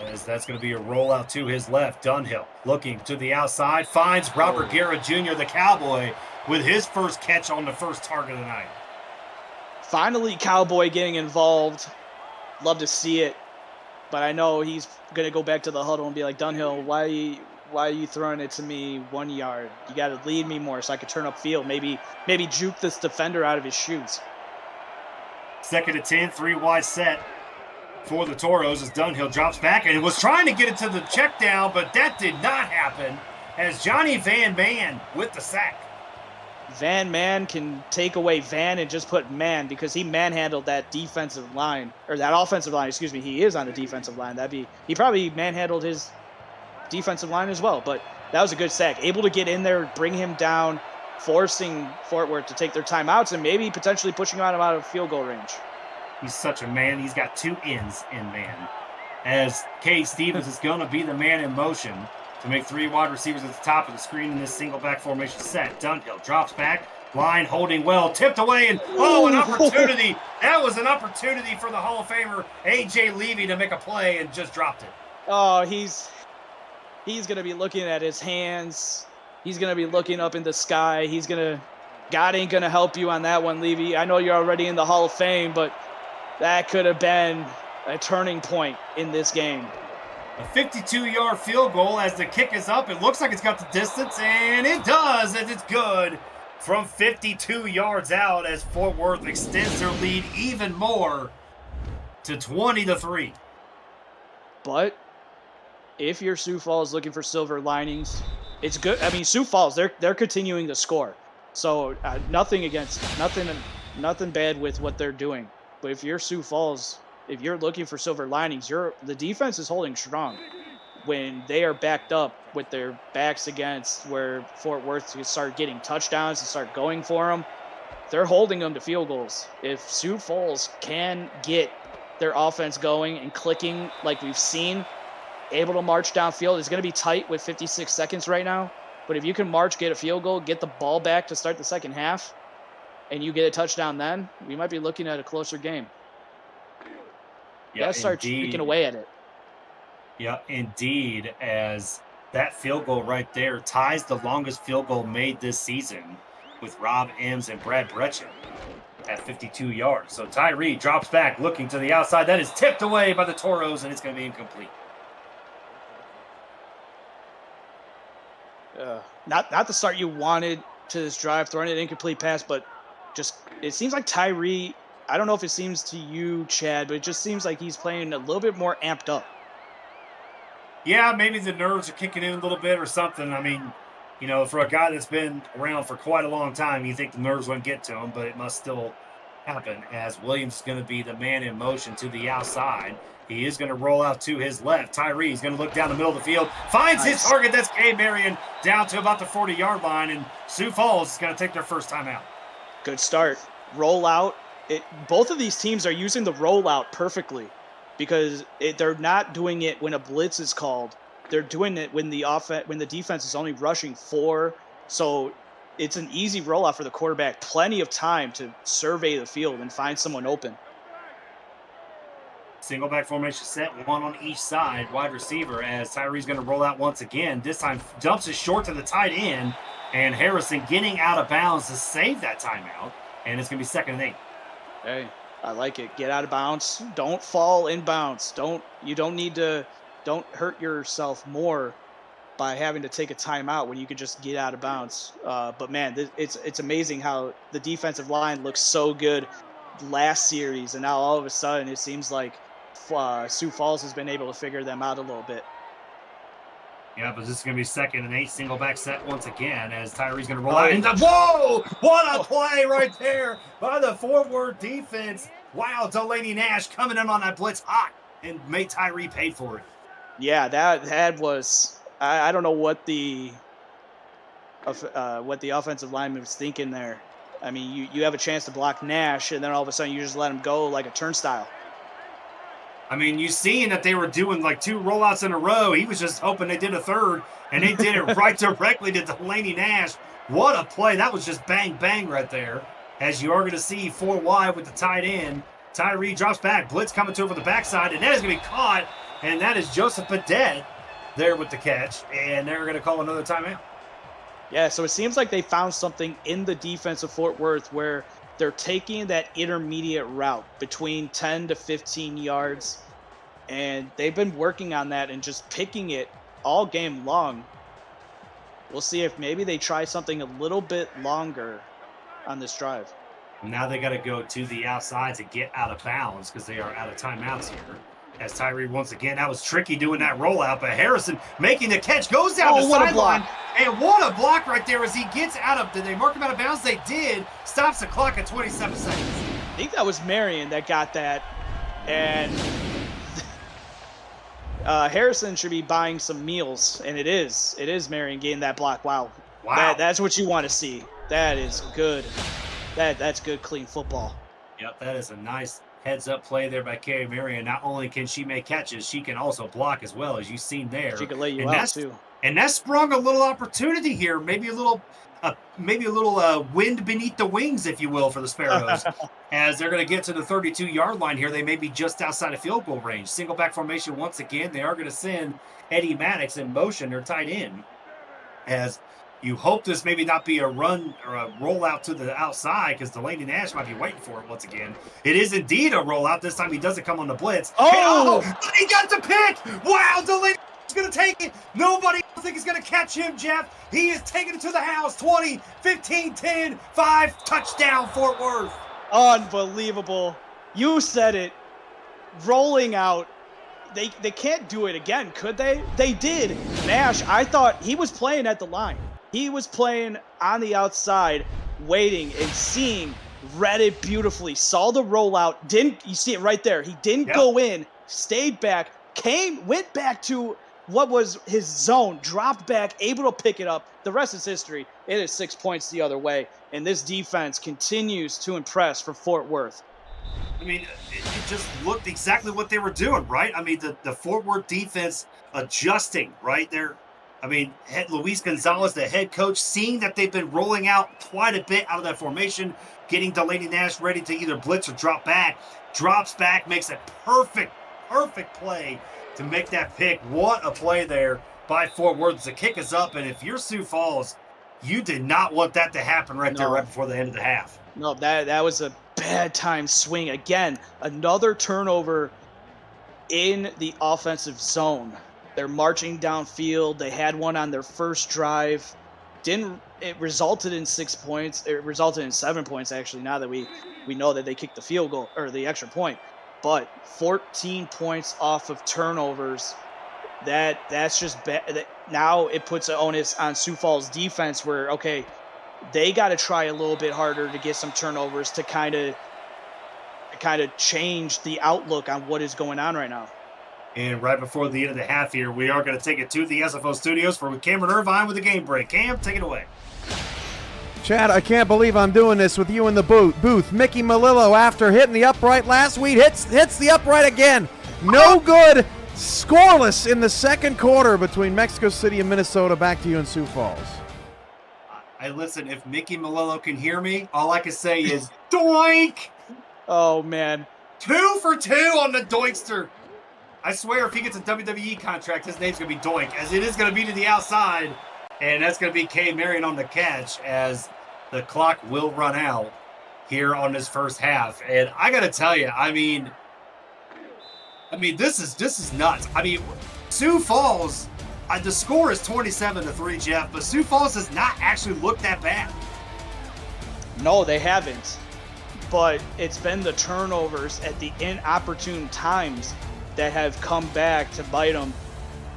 As that's going to be a rollout to his left. Dunhill looking to the outside. Finds Robert Garrett Jr., the Cowboy, with his first catch on the first target of the night. Finally, Cowboy getting involved. Love to see it. But I know he's going to go back to the huddle and be like, Dunhill, why are you throwing it to me 1 yard? You got to lead me more so I could turn upfield. Maybe juke this defender out of his shoes. 2nd and 10, 3 wide set for the Toros as Dunhill drops back and was trying to get it to the check down, but that did not happen as Johnny Van Man with the sack. Van Man can take away Van and just put Man because he manhandled that defensive line, or that offensive line, excuse me. He is on the defensive line. He probably manhandled his defensive line as well, but that was a good sack. Able to get in there, bring him down, forcing Fort Worth to take their timeouts and maybe potentially pushing him out of field goal range. He's such a man. He's got 2 ends in man. As K. Stevens is going to be the man in motion to make 3 wide receivers at the top of the screen in this single back formation set. Dunhill drops back. Line holding well. Tipped away. And, an opportunity. That was an opportunity for the Hall of Famer, A.J. Levy, to make a play and just dropped it. Oh, he's going to be looking at his hands. He's going to be looking up in the sky. God ain't going to help you on that one, Levy. I know you're already in the Hall of Fame, but that could have been a turning point in this game. A 52-yard field goal as the kick is up. It looks like it's got the distance, and it does, and it's good from 52 yards out as Fort Worth extends their lead even more to 20-3. But if you're Sioux Falls looking for silver linings, it's good. I mean, Sioux Falls, they're continuing to score. So nothing bad with what they're doing. But if you're Sioux Falls, if you're looking for silver linings, the defense is holding strong. When they are backed up with their backs against where Fort Worth can start getting touchdowns and start going for them, they're holding them to field goals. If Sioux Falls can get their offense going and clicking like we've seen, able to march downfield, it's going to be tight with 56 seconds right now. But if you can march, get a field goal, get the ball back to start the second half, and you get a touchdown then, we might be looking at a closer game. You got to start chipping away at it. Yeah, indeed, as that field goal right there ties the longest field goal made this season with Rob Ems and Brad Bretchen at 52 yards. So Tyree drops back, looking to the outside. That is tipped away by the Toros, and it's going to be incomplete. Not the start you wanted to this drive, throwing an incomplete pass, but just it seems like Tyree, I don't know if it seems to you, Chad, but it just seems like he's playing a little bit more amped up. Yeah, maybe the nerves are kicking in a little bit or something. I mean, for a guy that's been around for quite a long time, you think the nerves won't get to him, but it must still happen as Williams is going to be the man in motion to the outside. He is going to roll out to his left. Tyree's going to look down the middle of the field. Finds his target. That's K. Marion down to about the 40-yard line. And Sioux Falls is going to take their first time out. Good start. Roll out. Both of these teams are using the rollout perfectly because they're not doing it when a blitz is called. They're doing it when the defense is only rushing 4. So it's an easy rollout for the quarterback. Plenty of time to survey the field and find someone open. Single back formation set, 1 on each side. Wide receiver as Tyree's going to roll out once again. This time dumps it short to the tight end. And Harrison getting out of bounds to save that timeout. And it's going to be 2nd and 8. Hey, I like it. Get out of bounds. Don't fall in bounds. Don't hurt yourself more by having to take a timeout when you could just get out of bounds. But man, it's amazing how the defensive line looks so good last series, and now all of a sudden it seems like Sioux Falls has been able to figure them out a little bit. Yeah, but this is going to be 2nd and 8, single back set once again as Tyree's going to roll out. Whoa! What a play right there by the Fort Worth defense. Wow, Delaney Nash coming in on that blitz hot and made Tyree pay for it. Yeah, that was I don't know what the offensive lineman was thinking there. I mean, you have a chance to block Nash, and then all of a sudden you just let him go like a turnstile. I mean, you seen that they were doing like 2 rollouts in a row. He was just hoping they did a third, and they did it right directly to Delaney Nash. What a play. That was just bang, bang right there. As you are going to see 4 wide with the tight end. Tyree drops back. Blitz coming to over the backside, and that is going to be caught and that is Joseph Padet there with the catch, and they're going to call another timeout. Yeah, so it seems like they found something in the defense of Fort Worth where they're taking that intermediate route between 10 to 15 yards, and they've been working on that and just picking it all game long. We'll see if maybe they try something a little bit longer on this drive. Now they got to go to the outside to get out of bounds because they are out of timeouts here. As Tyree, once again, that was tricky doing that rollout, but Harrison making the catch, goes down the sideline, and what a block right there as he gets out of, did they mark him out of bounds? They did. Stops the clock at 27 seconds. I think that was Marion that got that, and Harrison should be buying some meals, and it is Marion getting that block. Wow. That's what you want to see. That is good. That's good, clean football. Yep, that is a nice heads-up play there by Carrie Marion. Not only can she make catches, she can also block as well, as you've seen there. She can lay you out, too. And that sprung a little opportunity here, maybe a little wind beneath the wings, if you will, for the Sparrows. As they're going to get to the 32-yard line here, they may be just outside of field goal range. Single back formation once again. They are going to send Eddie Maddox in motion, their tight end, as you hope this maybe not be a run or a rollout to the outside because Delaney Nash might be waiting for it once again. It is indeed a rollout. This time he doesn't come on the blitz. Oh! He got the pick! Wow, Delaney is going to take it. Nobody thinks he's going to catch him, Jeff. He is taking it to the house. 20, 15, 10, 5. Touchdown, Fort Worth. Unbelievable. You said it. Rolling out. They can't do it again, could they? They did. Nash, I thought he was playing at the line. He was playing on the outside, waiting and seeing, read it beautifully, saw the rollout, you see it right there. He didn't go in, stayed back, went back to what was his zone, dropped back, able to pick it up. The rest is history. It is 6 points the other way, and this defense continues to impress for Fort Worth. I mean, it just looked exactly what they were doing, right? I mean, the Fort Worth defense adjusting, right? Luis Gonzalez, the head coach, seeing that they've been rolling out quite a bit out of that formation, getting Delaney Nash ready to either blitz or drop back, drops back, makes a perfect play to make that pick. What a play there by Fort Worth. The kick is up, and if you're Sioux Falls, you did not want that to happen there right before the end of the half. No, that was a bad time swing. Again, another turnover in the offensive zone. They're marching downfield. They had one on their first drive. It resulted in 6 points. It resulted in 7 points, actually, now that we know that they kicked the field goal or the extra point. But 14 points off of turnovers. That's just bad. Now it puts an onus on Sioux Falls defense where, okay, they got to try a little bit harder to get some turnovers to kind of change the outlook on what is going on right now. And right before the end of the half here, we are going to take it to the SFL studios for Cameron Irvine with the game break. Cam, take it away. Chad, I can't believe I'm doing this with you in the booth. Mickey Melillo, after hitting the upright last week, hits the upright again. No good. Scoreless in the second quarter between Mexico City and Minnesota. Back to you in Sioux Falls. Listen, if Mickey Melillo can hear me, all I can say is doink. Oh, man. 2 for 2 on the doinkster. I swear if he gets a WWE contract, his name's going to be Doink, as it is going to be to the outside, and that's going to be Kay Marion on the catch as the clock will run out here on this first half. And I got to tell you, I mean, this is nuts. I mean, Sioux Falls, the score is 27-3, Jeff, but Sioux Falls has not actually looked that bad. No, they haven't. But it's been the turnovers at the inopportune times that have come back to bite them.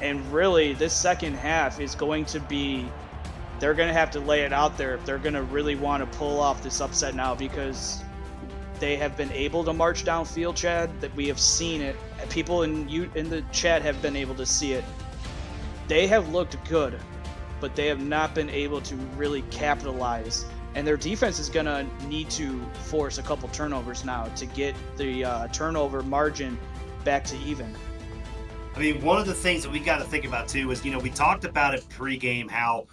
And really, this second half is going to be, they're going to have to lay it out there if they're going to really want to pull off this upset now, because they have been able to march downfield, Chad, that we have seen it. People in the chat have been able to see it. They have looked good, but they have not been able to really capitalize. And their defense is going to need to force a couple turnovers now to get the turnover margin back to even. I mean, one of the things that we got to think about too is, we talked about it pregame how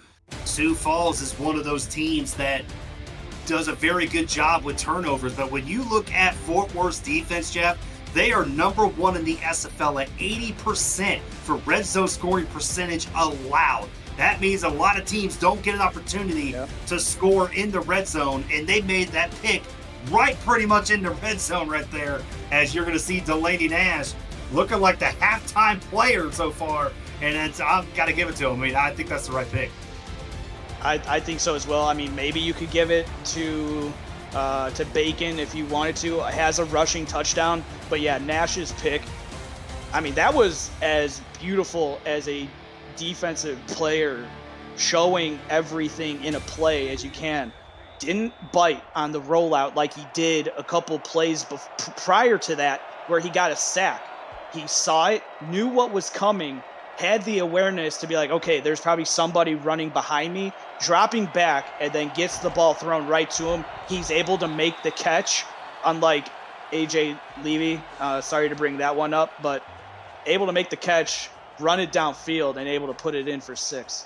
Sioux Falls is one of those teams that does a very good job with turnovers. But when you look at Fort Worth's defense, Jeff, They are number 1 in the SFL at 80% for red zone scoring percentage allowed. That means a lot of teams don't get an opportunity to score in the red zone, and they made that pick right pretty much in the red zone right there, as you're going to see Delaney Nash looking like the halftime player so far, and I've got to give it to him. I mean, I think that's the right pick. I think so as well. I mean, maybe you could give it to Bacon if you wanted to. It has a rushing touchdown, but yeah, Nash's pick, I mean, that was as beautiful as a defensive player showing everything in a play as you can. Didn't bite on the rollout like he did a couple plays prior to that where he got a sack. He saw it, knew what was coming, had the awareness to be like, okay, there's probably somebody running behind me, dropping back, and then gets the ball thrown right to him. He's able to make the catch, unlike AJ Levy. Sorry to bring that one up, but able to make the catch, run it downfield, and able to put it in for 6.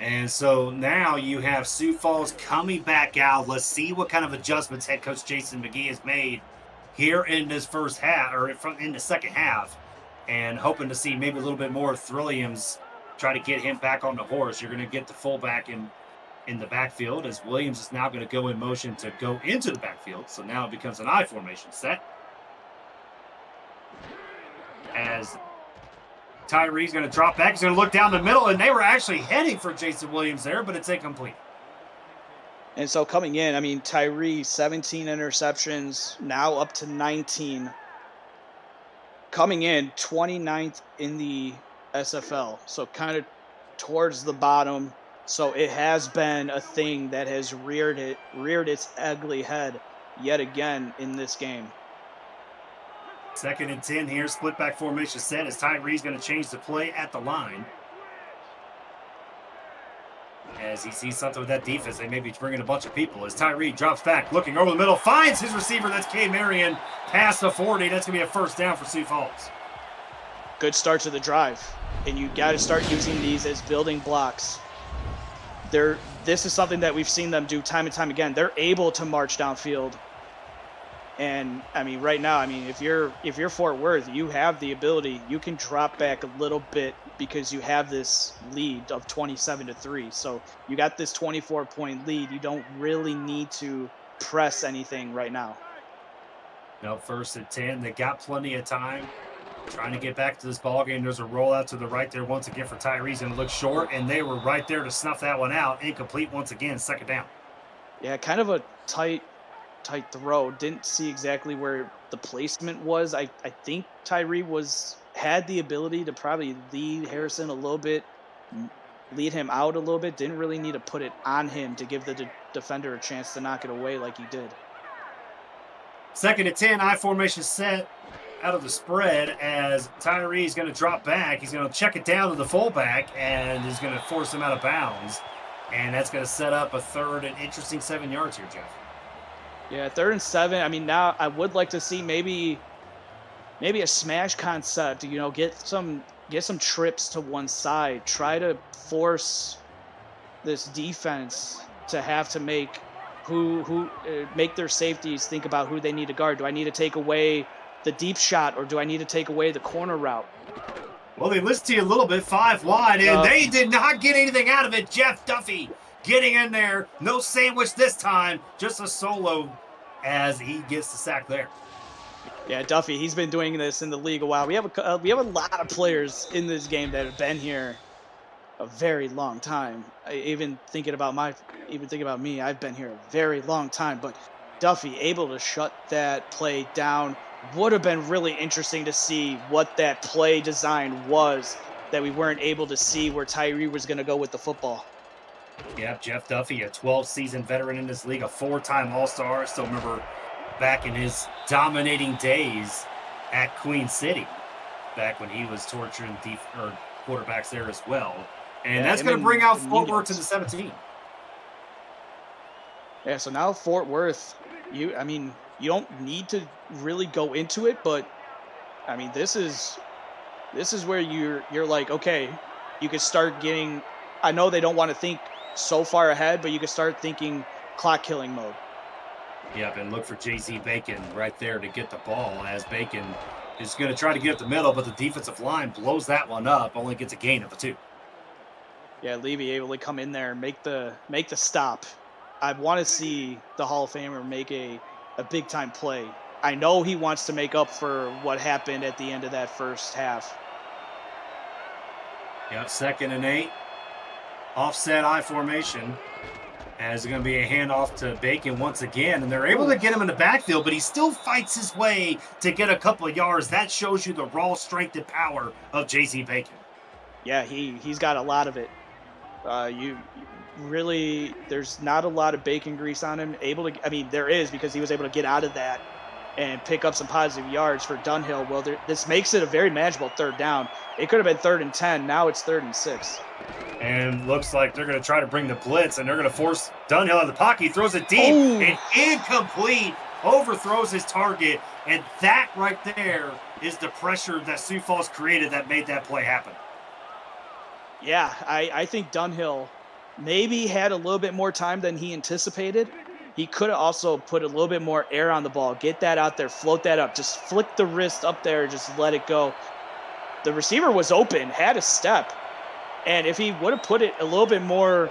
And so now you have Sioux Falls coming back out. Let's see what kind of adjustments head coach Jason McGee has made here in this first half, or in the second half, and hoping to see maybe a little bit more of Thrilliams try to get him back on the horse. You're going to get the fullback in the backfield, as Williams is now going to go in motion to go into the backfield. So now it becomes an I formation set, as Tyree's going to drop back. He's going to look down the middle, and they were actually heading for Jason Williams there, but it's incomplete. And so coming in, I mean, Tyree, 17 interceptions, now up to 19. Coming in, 29th in the SFL, so kind of towards the bottom. So it has been a thing that has reared its ugly head yet again in this game. 2nd and 10 here, split back formation set, as Tyree's going to change the play at the line. As he sees something with that defense, they may be bringing a bunch of people. As Tyree drops back, looking over the middle, finds his receiver. That's K. Marion, past the 40. That's going to be a first down for Sioux Falls. Good start to the drive, and you got to start using these as building blocks. This is something that we've seen them do time and time again. They're able to march downfield. And I mean, right now, I mean, if you're Fort Worth, you have the ability. You can drop back a little bit because you have this lead of 27-3. So you got this 24-point lead. You don't really need to press anything right now. No, 1st and 10. They got plenty of time trying to get back to this ball game. There's a rollout to the right there once again for Tyree. He's going to look short, and they were right there to snuff that one out. Incomplete once again, 2nd down. Yeah, kind of a tight throw. Didn't see exactly where the placement was. I think Tyree had the ability to probably lead Harrison a little bit, lead him out a little bit. Didn't really need to put it on him to give the defender a chance to knock it away like he did. 2nd and 10, I formation set out of the spread, as Tyree's going to drop back. He's going to check it down to the fullback, and is going to force him out of bounds. And that's going to set up a 3rd and interesting 7 yards here, Jeff. Yeah, 3rd and 7. I mean, now I would like to see maybe a smash concept. You know, get some trips to one side. Try to force this defense to have to make make their safeties think about who they need to guard. Do I need to take away the deep shot, or do I need to take away the corner route? Well, they listened to you a little bit, 5 wide, and they did not get anything out of it. Jeff Duffy getting in there. No sandwich this time, just a solo as he gets the sack there. Yeah, Duffy, he's been doing this in the league a while. We have a lot of players in this game that have been here a very long time. Even thinking about me, I've been here a very long time. But Duffy able to shut that play down. Would have been really interesting to see what that play design was that we weren't able to see, where Tyree was going to go with the football. Yeah, Jeff Duffy, a 12-season veteran in this league, a 4-time All-Star. I still remember back in his dominating days at Queen City, back when he was torturing quarterbacks there as well. And that's going to bring out Fort Worth to the 17. Yeah, so now Fort Worth, you don't need to really go into it, but I mean, this is where you're like, okay, you could start getting. I know they don't want to think so far ahead, but you could start thinking clock killing mode. Yep, and look for J.C. Bacon right there to get the ball, as Bacon is going to try to get up the middle, but the defensive line blows that one up, only gets a gain of the 2. Yeah, Levy able to come in there and make the stop. I want to see the Hall of Famer make a big time play. I know he wants to make up for what happened at the end of that first half. Yep, 2nd and 8. Offset I formation. As it's going to be a handoff to Bacon once again, and they're able to get him in the backfield, but he still fights his way to get a couple of yards. That shows you the raw strength and power of J.C. Bacon. Yeah, he's got a lot of it. You really, there's not a lot of bacon grease on him. There is, because he was able to get out of that and pick up some positive yards for Dunhill. Well, this makes it a very manageable 3rd down. It could have been 3rd and 10. Now it's 3rd and 6. And looks like they're going to try to bring the blitz, and they're going to force Dunhill out of the pocket. He throws it deep and incomplete. Overthrows his target, and that right there is the pressure that Sioux Falls created that made that play happen. Yeah, I think Dunhill maybe had a little bit more time than he anticipated. He could have also put a little bit more air on the ball, get that out there, float that up, just flick the wrist up there, just let it go. The receiver was open, had a step, and if he would have put it a little bit more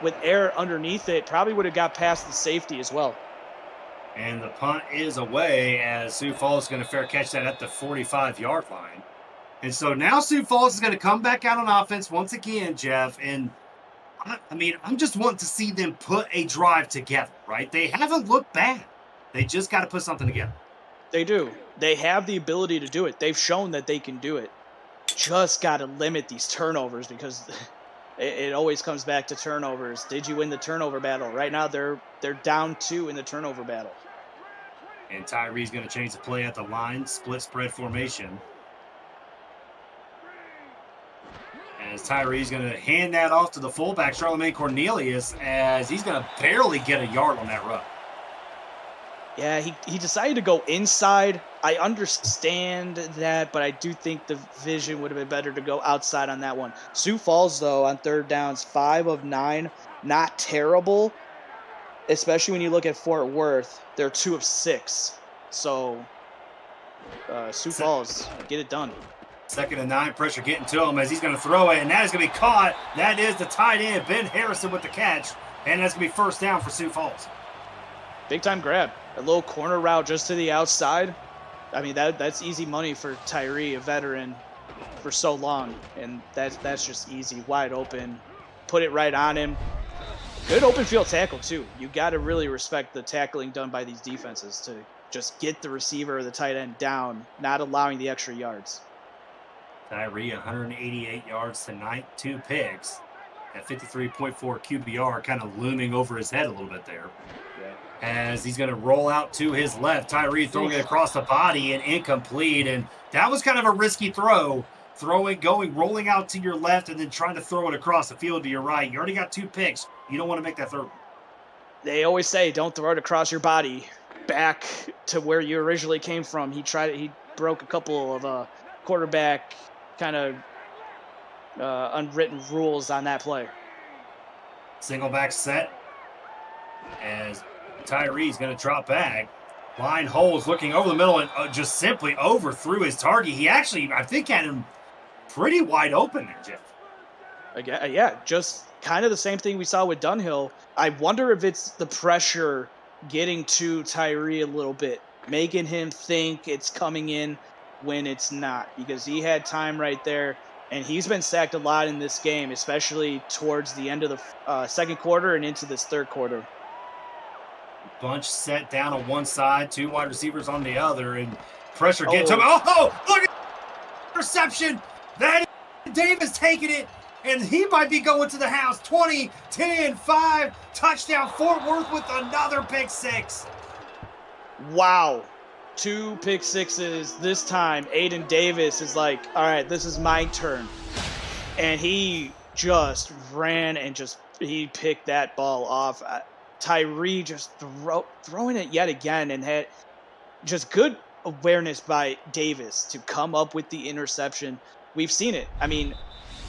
with air underneath it, probably would have got past the safety as well. And the punt is away, as Sioux Falls is going to fair catch that at the 45-yard line. And so now Sioux Falls is going to come back out on offense once again, Jeff. And, I'm just wanting to see them put a drive together, right? They haven't looked bad. They just got to put something together. They do. They have the ability to do it. They've shown that they can do it. Just got to limit these turnovers, because it always comes back to turnovers. Did you win the turnover battle? Right now they're down 2 in the turnover battle. And Tyree's going to change the play at the line, split spread formation. As Tyree's going to hand that off to the fullback, Charlemagne Cornelius, as he's going to barely get a yard on that run. Yeah, he decided to go inside. I understand that, but I do think the vision would have been better to go outside on that one. Sioux Falls, though, on 3rd downs, 5 of 9. Not terrible, especially when you look at Fort Worth. They're 2 of 6. So, Sioux Falls, get it done. 2nd and 9, pressure getting to him as he's going to throw it, and that is going to be caught. That is the tight end, Ben Harrison, with the catch, and that's going to be 1st down for Sioux Falls. Big time grab. A little corner route just to the outside. That's easy money for Tyree, a veteran for so long, and that's just easy, wide open. Put it right on him. Good open field tackle too. You got to really respect the tackling done by these defenses to just get the receiver or the tight end down, not allowing the extra yards. Tyree, 188 yards tonight, 2 picks. At 53.4 QBR, kind of looming over his head a little bit there. Yeah. As he's going to roll out to his left. Tyree throwing it across the body and incomplete. And that was kind of a risky throw. Rolling out to your left and then trying to throw it across the field to your right. You already got 2 picks. You don't want to make that 3rd one. They always say don't throw it across your body back to where you originally came from. He broke a couple of quarterback kind of unwritten rules on that play. Single back set as Tyree's going to drop back. Line holds, looking over the middle, and just simply overthrew his target. He actually, I think, had him pretty wide open there, Jeff. Again, yeah, just kind of the same thing we saw with Dunhill. I wonder if it's the pressure getting to Tyree a little bit, making him think it's coming in when it's not, because he had time right there, and he's been sacked a lot in this game, especially towards the end of the 2nd quarter and into this 3rd quarter. Bunch set down on one side, 2 wide receivers on the other, and pressure gets him. Oh, look at interception. That is Davis taking it, and he might be going to the house. 20, 10, 5, touchdown Fort Worth with another pick 6. Wow. 2 pick sixes this time. Aiden Davis is like, all right, this is my turn. And he just ran and he picked that ball off. Tyree just throwing it yet again, and had just good awareness by Davis to come up with the interception. We've seen it.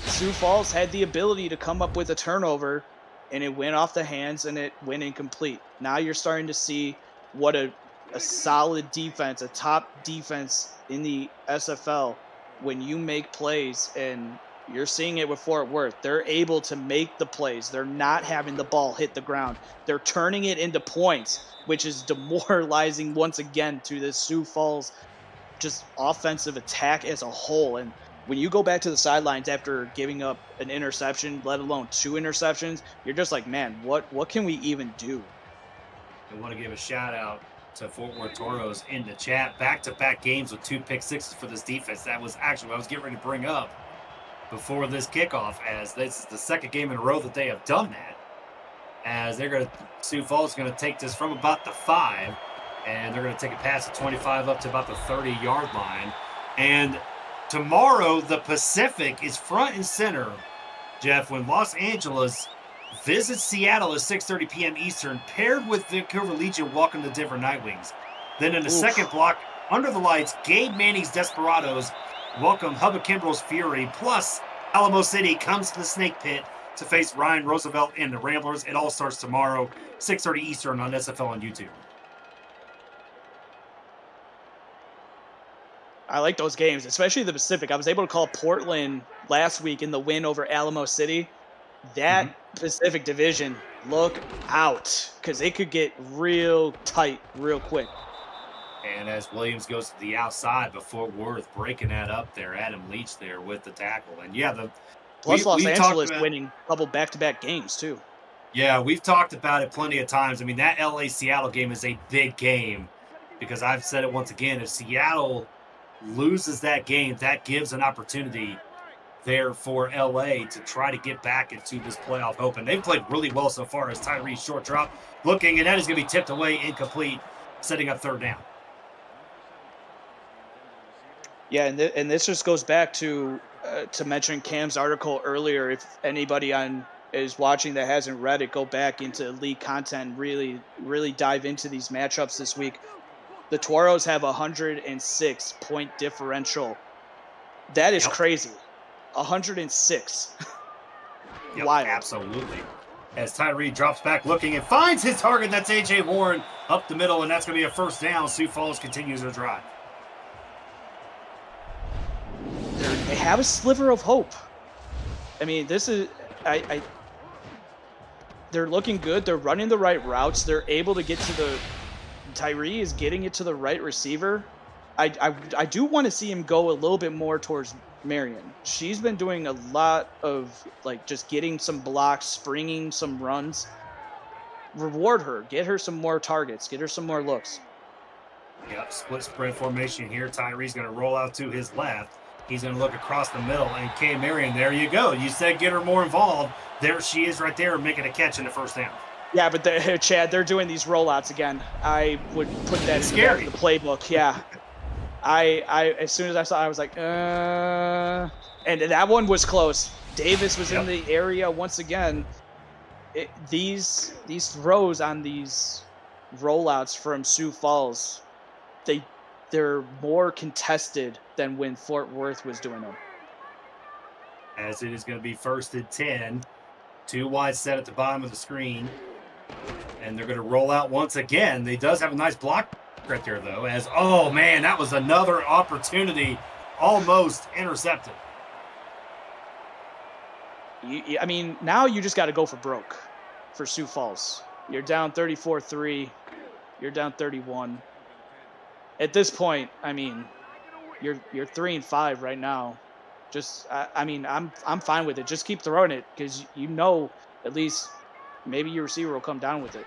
Sioux Falls had the ability to come up with a turnover, and it went off the hands and it went incomplete. Now you're starting to see what a solid defense, a top defense in the SFL, when you make plays, and you're seeing it with Fort Worth. They're able to make the plays. They're not having the ball hit the ground. They're turning it into points, which is demoralizing once again to this Sioux Falls just offensive attack as a whole. And when you go back to the sidelines after giving up an interception, let alone 2 interceptions, you're just like, man, what can we even do? I want to give a shout out to Fort Worth Toros in the chat. Back-to-back games with 2 pick sixes for this defense. That was actually what I was getting ready to bring up before this kickoff, as this is the second game in a row that they have done that. As Sioux Falls is going to take this from about the 5, and they're going to take a pass at 25 up to about the 30-yard line. And tomorrow, the Pacific is front and center, Jeff, when Los Angeles visits Seattle at 6:30 p.m. Eastern, paired with Vancouver Legion welcome the Denver Nightwings. Then in the second block, under the lights, Gabe Manning's Desperados welcome Hubba Kimbrough's Fury, plus Alamo City comes to the Snake Pit to face Ryan Roosevelt and the Ramblers. It all starts tomorrow, 6:30 Eastern on SFL on YouTube. I like those games, especially the Pacific. I was able to call Portland last week in the win over Alamo City. That Pacific Division, look out, because it could get real tight real quick. And as Williams goes to the outside before Worth breaking that up there, Adam Leach there with the tackle. And yeah, plus Los Angeles winning a couple back-to-back games too. Yeah, we've talked about it plenty of times. I mean, that LA-Seattle game is a big game because I've said it once again, if Seattle loses that game, that gives an opportunity there for LA to try to get back into this playoff hope. And they've played really well so far as Tyree's short drop looking, and that is going to be tipped away, incomplete, setting up third down. Yeah, and this just goes back to mention Cam's article earlier. If anybody is watching that hasn't read it, go back into league content, really dive into these matchups this week. The Toros have 106 point differential. That is crazy. 106. Yep, Wild. Absolutely. As Tyree drops back looking and finds his target, that's A.J. Warren up the middle, and that's going to be a first down. Sioux Falls continues their drive. They have a sliver of hope. I mean, this is they're looking good. They're running the right routes. They're able to get to the Tyree is getting it to the right receiver. I do want to see him go a little bit more towards Marion. She's been doing a lot of just getting some blocks, springing some runs. Reward her. Get her some more targets. Get her some more looks. Yep, split spread formation here. Tyree's going to roll out to his left. He's going to look across the middle, and Kay Marion, there you go. You said get her more involved. There she is right there making a catch in the first down. Yeah, but Chad, they're doing these rollouts again. I would put that in the playbook. Yeah. I as soon as I saw it, I was like, and that one was close. Davis was in the area once again. These throws on these rollouts from Sioux Falls, they're more contested than when Fort Worth was doing them. As it is going to be first and 10. 2 wide set at the bottom of the screen. And they're going to roll out once again. They does have a nice block right there, though. Oh, man, that was another opportunity almost intercepted. I mean, now you just got to go for broke for Sioux Falls. You're down 34-3. You're down 31. At this point, I mean, you're 3-5 right now. Just, I'm fine with it. Just keep throwing it because at least maybe your receiver will come down with it.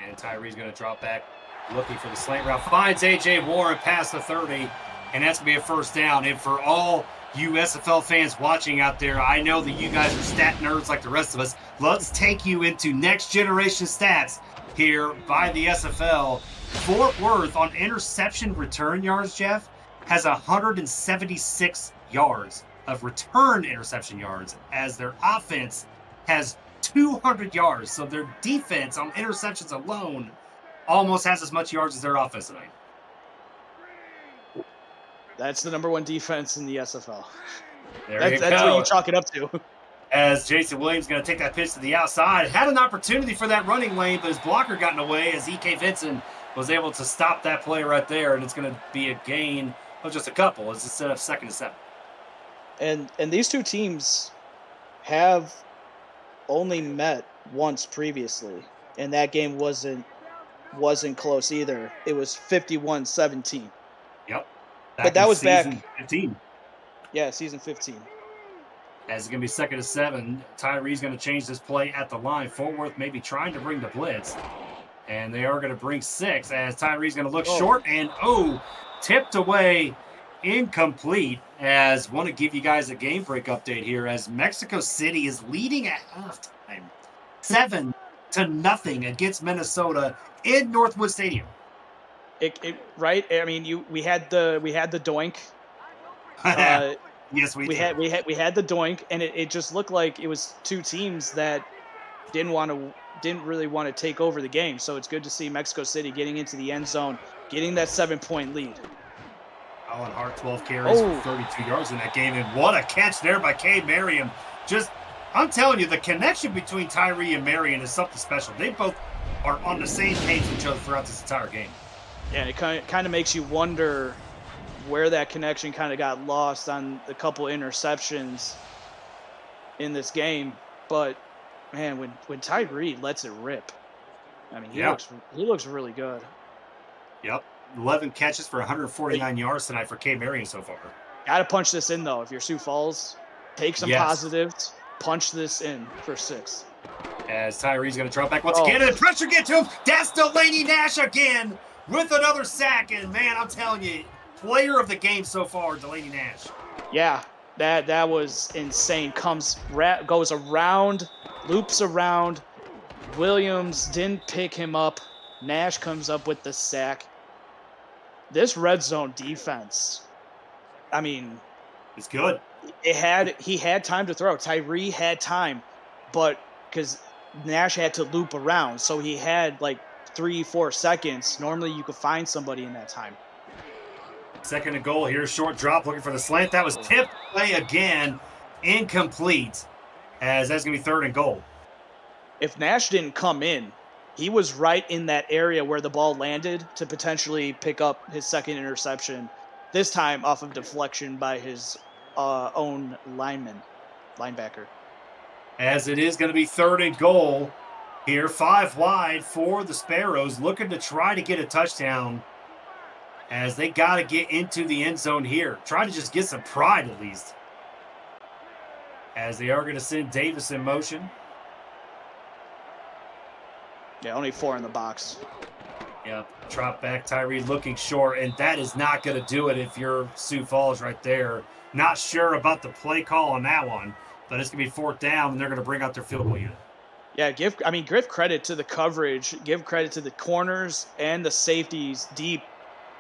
And Tyree's going to drop back, looking for the slant route. Finds A.J. Warren past the 30, and that's going to be a first down. And for all you SFL fans watching out there, I know that you guys are stat nerds like the rest of us. Let's take you into next generation stats here by the SFL. Fort Worth on interception return yards, Jeff, has 176 yards of return interception yards, as their offense has 200 yards. So their defense on interceptions alone almost has as much yards as their offense tonight. That's the number 1 defense in the SFL. That's what you chalk it up to. as Jason Williams going to take that pitch to the outside. Had an opportunity for that running lane, but his blocker got in the way as E.K. Vincent was able to stop that play right there, and it's going to be a gain of just a couple as instead of 2nd and 7. And these two teams have only met once previously, and that game wasn't close either. It was 51-17. Yep. But that was season back 15. Yeah, season 15. As it's going to be 2nd and 7, Tyree's going to change this play at the line. Fort Worth maybe trying to bring the blitz. And they are going to bring 6 as Tyree's going to look short and, tipped away, incomplete. As want to give you guys a game break update here as Mexico City is leading at halftime 7-0 against Minnesota in Northwood Stadium. Right? I mean, we had the doink. Yes, we did. We had the doink, and it just looked like it was two teams that didn't really want to take over the game. So it's good to see Mexico City getting into the end zone, getting that 7-point lead. Alan Hart, 12 carries for 32 yards in that game, and what a catch there by Cade Merriam. I'm telling you, the connection between Tyree and Marion is something special. They both are on the same page with each other throughout this entire game. Yeah, it kind of makes you wonder where that connection kind of got lost on a couple interceptions in this game. But man, when Tyree lets it rip, I mean, he looks really good. Yep, 11 catches for 149 yards tonight for Cade Merriam so far. Got to punch this in though. If you're Sioux Falls, take some positives, punch this in for 6. As Tyree's going to drop back once again, and the pressure get to him. That's Delaney Nash again with another sack. And man, I'm telling you, player of the game so far, Delaney Nash. Yeah, that was insane. Goes around, loops around. Williams didn't pick him up. Nash comes up with the sack. This red zone defense, I mean, it's good. He had time to throw. Tyree had time, but because Nash had to loop around, so he had like 3-4 seconds. Normally, you could find somebody in that time. 2nd and goal here. Short drop, looking for the slant. That was tipped away again, incomplete. As that's gonna be 3rd and goal. If Nash didn't come in, he was right in that area where the ball landed to potentially pick up his 2nd interception. This time off of deflection by his own linebacker. As it is going to be 3rd and goal here, 5 wide for the Sparrows, looking to try to get a touchdown as they got to get into the end zone here. Try to just get some pride at least. As they are going to send Davis in motion. Yeah, only 4 in the box. Yep, drop back, Tyree looking short, and that is not going to do it if you're Sioux Falls right there. Not sure about the play call on that one, but it's going to be 4th down, and they're going to bring out their field goal unit. Yeah, give credit to the coverage, give credit to the corners and the safeties deep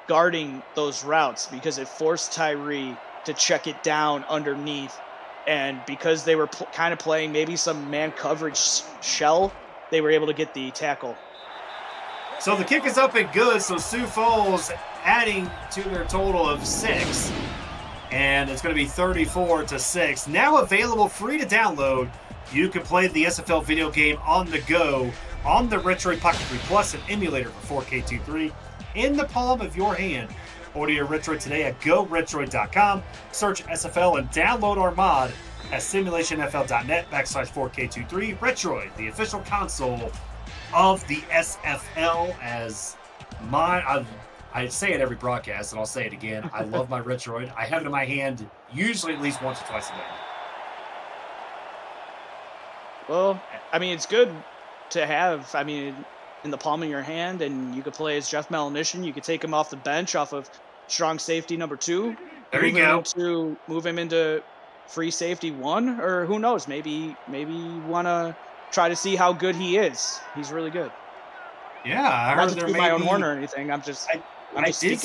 guarding those routes because it forced Tyree to check it down underneath. And because they were kind of playing maybe some man coverage shell, they were able to get the tackle. So the kick is up and good, so Sioux Falls adding to their total of 6. And it's going to be 34-6. Now available free to download. You can play the SFL video game on the go on the Retroid Pocket 3 Plus, an emulator for 4K23 in the palm of your hand. Order your Retroid today at GoRetroid.com. Search SFL and download our mod at simulationfl.net/4K23. Retroid, the official console of the SFL. As I say it every broadcast, and I'll say it again. I love my Retroid. I have it in my hand usually at least once or twice a day. Well, I mean, it's good to have, in the palm of your hand, and you could play as Jeff Malinition. You could take him off the bench, off of strong safety number 2. There you go. Move him into free safety 1, or who knows? Maybe you want to try to see how good he is. He's really good. Yeah, I Not heard to there toot may my own be... horn or anything. I did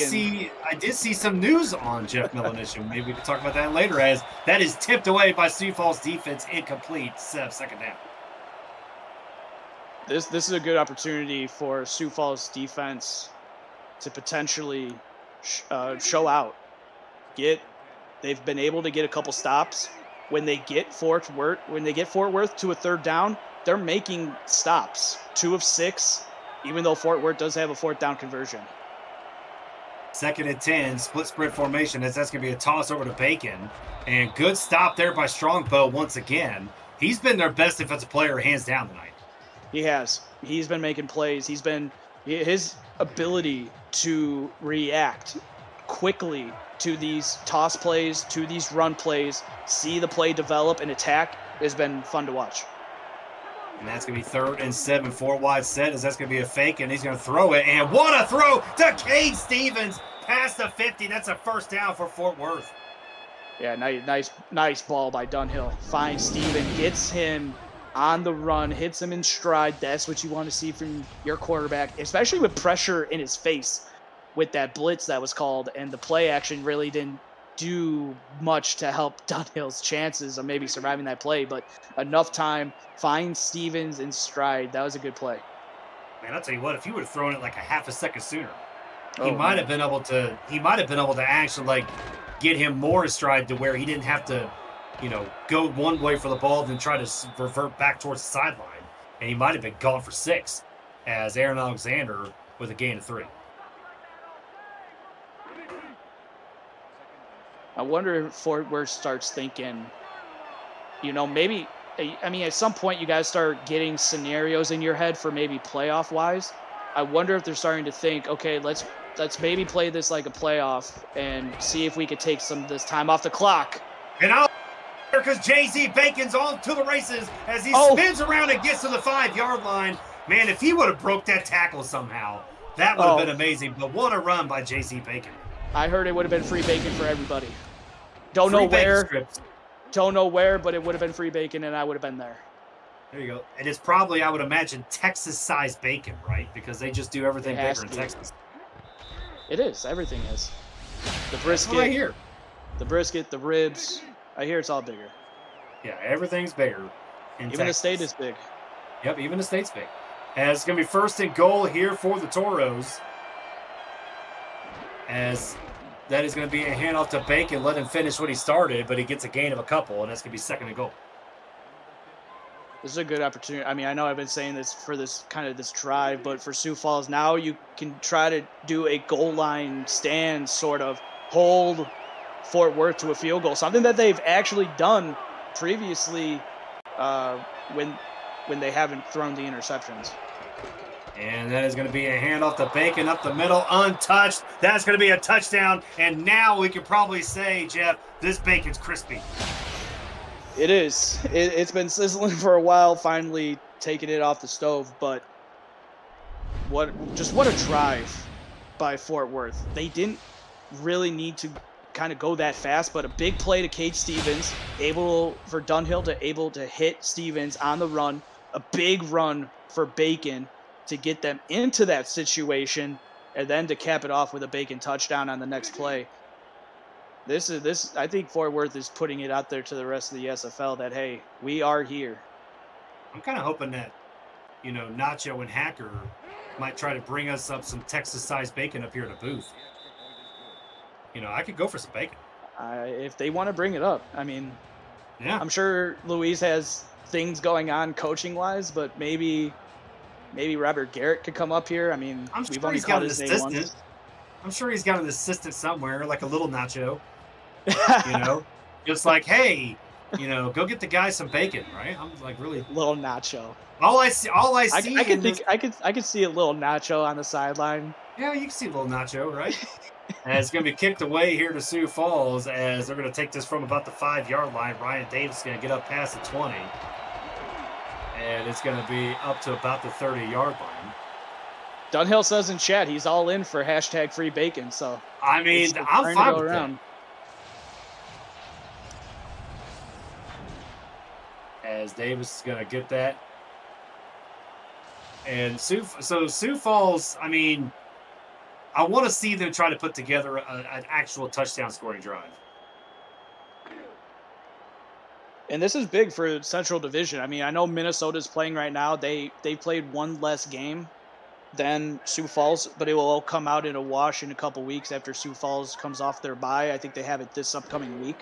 see some news on Jeff Malinition. Maybe we can talk about that later, as that is tipped away by Sioux Falls defense, incomplete, 2nd down. This is a good opportunity for Sioux Falls defense to potentially show out. They've been able to get a couple stops when they get Fort Worth to a third down, they're making stops. 2 of 6, even though Fort Worth does have a 4th down conversion. 2nd and 10, split spread formation, as that's going to be a toss over to Bacon. And good stop there by Strongbow once again. He's been their best defensive player hands down tonight. He has. He's been making plays. His ability to react quickly to these toss plays, to these run plays, see the play develop and attack has been fun to watch. And that's going to be 3rd and 7, 4 wide set, as that's going to be a fake, and he's going to throw it. And what a throw to Cade Stevens past the 50. That's a 1st down for Fort Worth. Yeah, nice ball by Dunhill. Finds Steven, gets him on the run, hits him in stride. That's what you want to see from your quarterback, especially with pressure in his face with that blitz that was called. And the play action really didn't do much to help Dunhill's chances of maybe surviving that play, but enough time, find Stevens in stride. That was a good play. Man, I'll tell you what, if he would have thrown it like a half a second sooner, he might have been able to actually like get him more in stride to where he didn't have to, go one way for the ball, then try to revert back towards the sideline. And he might have been gone for 6 as Aaron Alexander with a gain of 3. I wonder if Fort Worth starts thinking, maybe, at some point you guys start getting scenarios in your head for maybe playoff wise. I wonder if they're starting to think, okay, let's maybe play this like a playoff and see if we could take some of this time off the clock. And because Jay-Z Bacon's on to the races as he spins around and gets to the 5-yard line. Man, if he would have broke that tackle somehow, that would have been amazing. But what a run by Jay-Z Bacon. I heard it would have been free bacon for everybody. Don't know where, but it would have been free bacon, and I would have been there. There you go. It is probably, I would imagine, Texas-sized bacon, right? Because they just do everything bigger in Texas. It is. Everything is. The brisket. That's what I hear. The brisket, the ribs. I hear it's all bigger. Yeah, everything's bigger in Even Texas. the state is big. Yep, even the state's big. And it's going to be 1st and goal here for the Toros. As that is going to be a handoff to Bacon, let him finish what he started, but he gets a gain of a couple, and that's going to be 2nd and goal. This is a good opportunity. I know I've been saying this for this drive, but for Sioux Falls, now you can try to do a goal line stand, sort of hold Fort Worth to a field goal, something that they've actually done previously when they haven't thrown the interceptions. And that is going to be a handoff to Bacon up the middle, untouched. That's going to be a touchdown. And now we can probably say, Jeff, this bacon's crispy. It is. It's been sizzling for a while, finally taking it off the stove. But what a drive by Fort Worth. They didn't really need to kind of go that fast, but a big play to Cade Stevens, able for Dunhill to hit Stevens on the run, a big run for Bacon to get them into that situation, and then to cap it off with a Bacon touchdown on the next play. I think Fort Worth is putting it out there to the rest of the SFL that, hey, we are here. I'm kind of hoping that, Nacho and Hacker might try to bring us up some Texas-sized bacon up here in the booth. I could go for some bacon. If they want to bring it up. Yeah. I'm sure Louise has things going on coaching-wise, but maybe Robert Garrett could come up here. We've only called his name once. I'm sure he's got an assistant somewhere, like a little Nacho. Just like, hey, go get the guy some bacon, right? I'm like really little Nacho. All I see. I could see a little Nacho on the sideline. Yeah, you can see a little Nacho, right? And it's going to be kicked away here to Sioux Falls as they're going to take this from about the 5-yard line. Ryan Davis is going to get up past the 20. And it's going to be up to about the 30-yard line. Dunhill says in chat he's all in for hashtag free bacon. So I'm fine with that. As Davis is going to get that. And Sioux Falls, I want to see them try to put together an actual touchdown scoring drive. And this is big for Central Division. I know Minnesota's playing right now. They played one less game than Sioux Falls, but it will all come out in a wash in a couple weeks after Sioux Falls comes off their bye. I think they have it this upcoming week.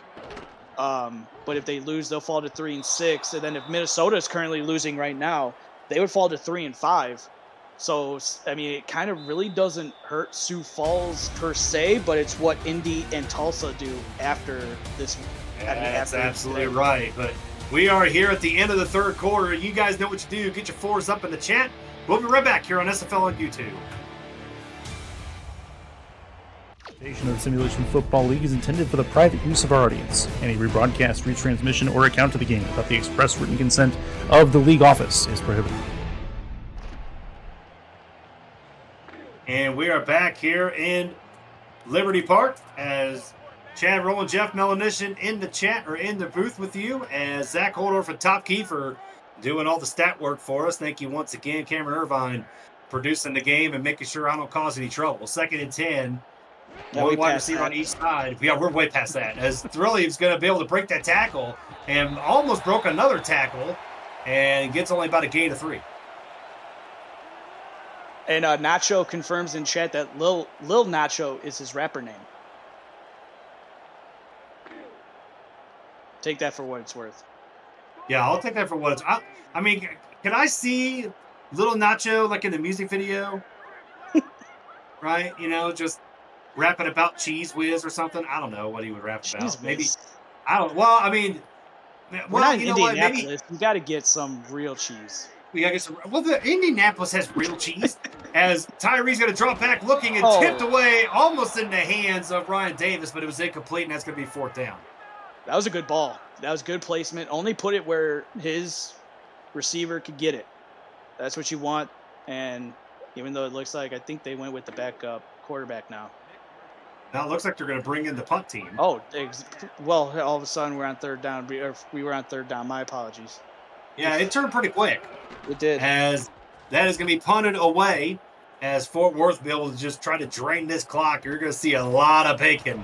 But if they lose, they'll fall to 3-6. And then if Minnesota is currently losing right now, they would fall to 3-5. So, I mean, it kind of really doesn't hurt Sioux Falls per se, but it's what Indy and Tulsa do after this. That's absolutely right. But we are here at the end of the third quarter. You guys know what to do. Get your fours up in the chat. We'll be right back here on SFL on YouTube. The of the Simulation Football League is intended for the private use of our audience. Any rebroadcast, retransmission, or account of the game without the express written consent of the league office is prohibited. And we are back here in Liberty Park as Chad Rowland, Jeff Melanishin in the chat or in the booth with you, as Zach Holdorf and Top Key for doing all the stat work for us. Thank you once again, Cameron Irvine, producing the game and making sure I don't cause any trouble. 2nd and 10. One wide receiver on each side. Yeah, we're way past that. As Thrilliev's going to be able to break that tackle and almost broke another tackle and gets only about a gain of 3. And Nacho confirms in chat that Lil Nacho is his rapper name. Take that for what it's worth. Yeah, I'll take that for what it's. I mean, can I see Little Nacho like in the music video? Right? You know, just rapping about Cheese Whiz or something. I don't know what he would rap about. Maybe I don't. Well, I mean, we're not in Indianapolis. Maybe you got to get some real cheese. We got to get some. Well, the Indianapolis has real cheese. As Tyree's going to drop back, looking and tipped away, almost in the hands of Ryan Davis, but it was incomplete, and that's going to be 4th down. That was a good ball. That was good placement. Only put it where his receiver could get it. That's what you want. And even though it looks like I think they went with the backup quarterback now. Now it looks like they're going to bring in the punt team. Oh, well, all of a sudden we're on 3rd down. We were on 3rd down. My apologies. Yeah, it turned pretty quick. It did. As that is going to be punted away, as Fort Worth will be able to just try to drain this clock. You're going to see a lot of bacon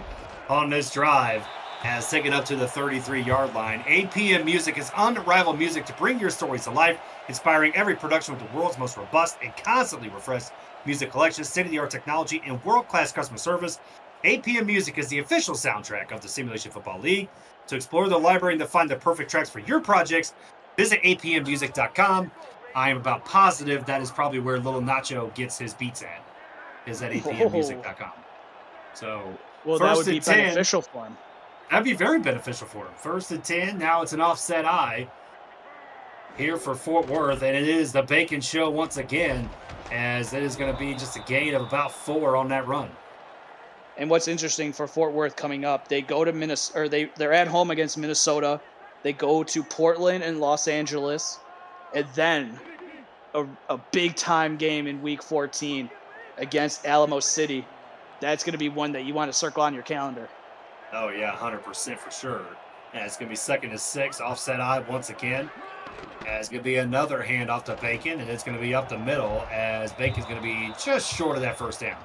on this drive as taken up to the 33-yard line. APM Music is unrivaled music to bring your stories to life, inspiring every production with the world's most robust and constantly refreshed music collection, state-of-the-art technology, and world-class customer service. APM Music is the official soundtrack of the Simulation Football League. To explore the library and to find the perfect tracks for your projects, visit apmmusic.com. I am about positive that is probably where Little Nacho gets his beats at, is at apmmusic.com. So, well, that would be beneficial for him. That'd be very beneficial for him. 1st and 10. Now it's an offset eye here for Fort Worth, and it is the Bacon Show once again, as it is going to be just a gain of about 4 on that run. And what's interesting for Fort Worth coming up, they go to Minnesota, or they're at home against Minnesota. They go to Portland and Los Angeles, and then a big-time game in Week 14 against Alamo City. That's going to be one that you want to circle on your calendar. Oh, yeah, 100% for sure. And it's going to be 2nd and 6, offset eye once again. And it's going to be another handoff to Bacon, and it's going to be up the middle, as Bacon's going to be just short of that 1st down.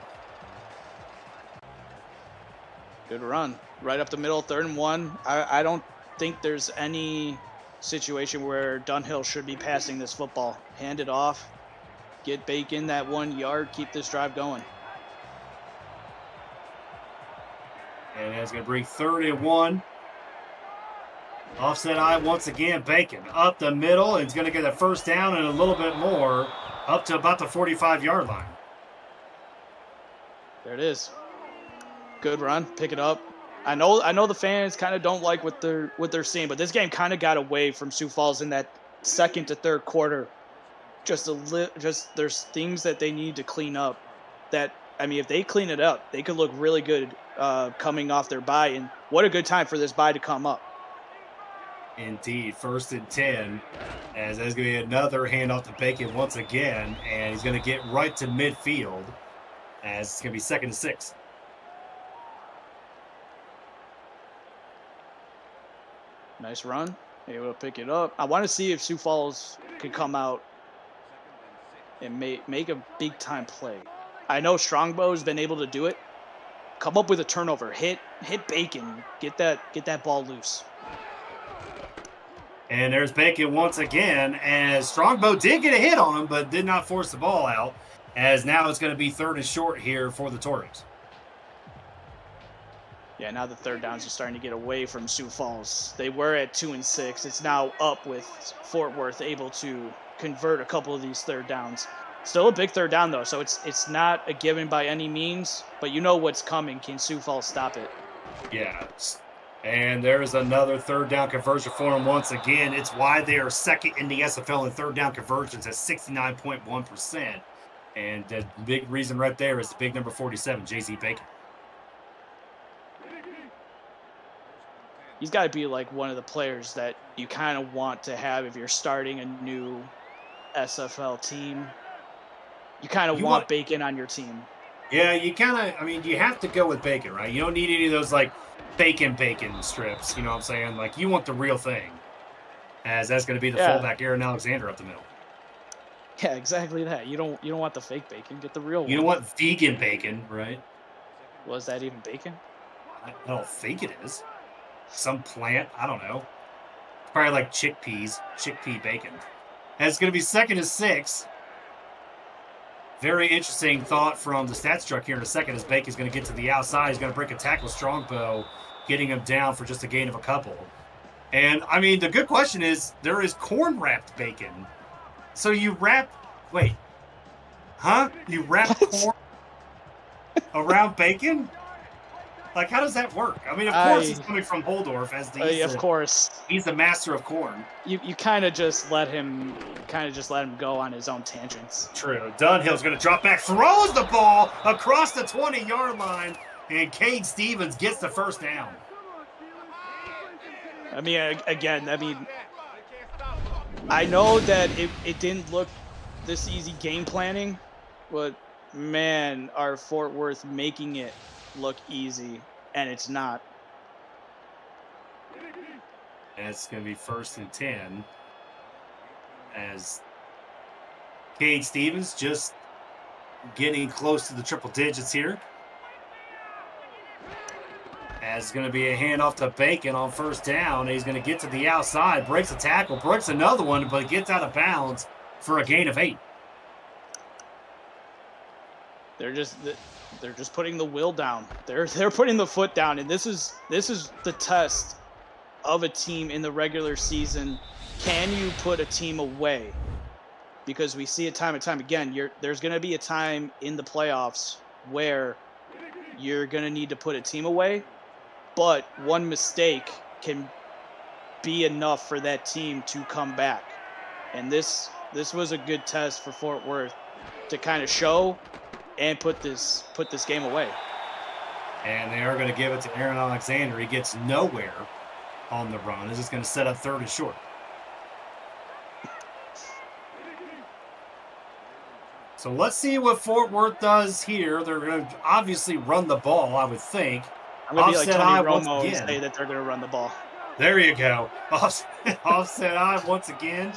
Good run. Right up the middle, 3rd and 1. I don't think there's any situation where Dunhill should be passing this football. Hand it off, get Bacon that 1 yard, keep this drive going. And it's going to bring 3rd and 1. Offset eye once again, Bacon up the middle. And he's going to get a 1st down and a little bit more up to about the 45-yard line. There it is. Good run. Pick it up. I know the fans kind of don't like what they're seeing, but this game kind of got away from Sioux Falls in that 2nd to 3rd quarter. Just there's things that they need to clean up. That, I mean, if they clean it up, they could look really good coming off their bye. And what a good time for this bye to come up. Indeed, 1st and 10, as there's going to be another handoff to Bacon once again, and he's going to get right to midfield, as it's going to be 2nd and 6. Nice run. Able to pick it up. I want to see if Sioux Falls can come out and make a big-time play. I know Strongbow's been able to do it. Come up with a turnover. Hit Bacon. Get that ball loose. And there's Bacon once again, as Strongbow did get a hit on him, but did not force the ball out, as now it's going to be 3rd and short here for the Tories. Yeah, now the third downs are starting to get away from Sioux Falls. They were at 2 and 6. It's now up with Fort Worth able to convert a couple of these third downs. Still a big third down though, so it's not a given by any means, but you know what's coming. Can Sioux Falls stop it? Yeah. And there's another third down conversion for them once again. It's why they are second in the SFL in third down conversions at 69.1%. And the big reason right there is the big number 47, J.Z. Bacon. He's got to be like one of the players that you kind of want to have if you're starting a new SFL team. You kind of want Bacon on your team. Yeah, you kind of, I mean, you have to go with Bacon, right? You don't need any of those, like, bacon strips, you know what I'm saying? Like, you want the real thing, as that's going to be the fullback, Aaron Alexander, up the middle. Yeah, exactly that. You don't want the fake bacon. Get the real one. You don't want vegan bacon, right? Was that even bacon? I don't think it is. Some plant, I don't know. Probably like chickpea bacon. And it's going to be 2nd and 6. Very interesting thought from the stats truck here in a second as Bacon's going to get to the outside. He's going to break a tackle Strongbow, getting him down for just a gain of a couple. And, I mean, the good question is, there is corn-wrapped bacon. So you wrap, wait, huh? You wrap corn around bacon? Like, how does that work? I mean, of course he's coming from Holdorf as the of course he's the master of corn. You kind of just let him go on his own tangents. True. Dunhill's going to drop back, throws the ball across the 20-yard line, and Cade Stevens gets the first down. I mean, again, I know that it didn't look this easy game planning, but man, are Fort Worth making it look easy, and it's not. And it's going to be 1st and 10 as Cade Stevens just getting close to the triple digits here. As it's going to be a handoff to Bacon on 1st down. He's going to get to the outside, breaks a tackle, breaks another one, but gets out of bounds for a gain of 8. They're just putting the will down. They're putting the foot down, and this is the test of a team in the regular season. Can you put a team away? Because we see it time and time again. There's going to be a time in the playoffs where you're going to need to put a team away, but one mistake can be enough for that team to come back. And this was a good test for Fort Worth to kind of show and put this game away. And they are going to give it to Aaron Alexander. He gets nowhere on the run. This is going to set up 3rd and short. So let's see what Fort Worth does here. They're going to obviously run the ball, I would think. I'm going to be like Tony Romo and say that they're going to run the ball. There you go. Offset eye once again.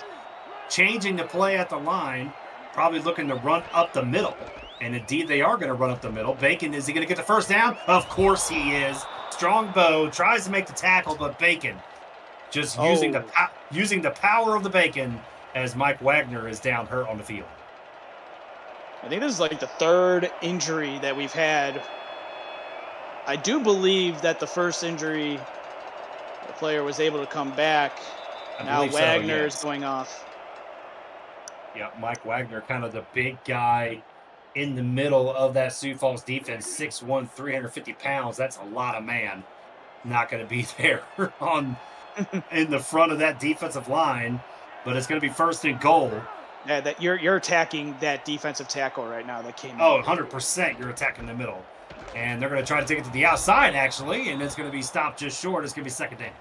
Changing the play at the line. Probably looking to run up the middle. And indeed, they are going to run up the middle. Bacon, is he going to get the 1st down? Of course he is. Strongbow tries to make the tackle, but Bacon just using the power of the Bacon as Mike Wagner is down hurt on the field. I think this is like the 3rd injury that we've had. I do believe that the first injury, the player was able to come back. Now Wagner is going off. Yeah, Mike Wagner, kind of the big guy in the middle of that Sioux Falls defense, 6'1", 350 pounds. That's a lot of man. Not going to be there in the front of that defensive line, but it's going to be 1st and goal. Yeah, that you're attacking that defensive tackle right now that came in. 100% you're attacking the middle. And they're going to try to take it to the outside, actually, and it's going to be stopped just short. It's going to be 2nd down.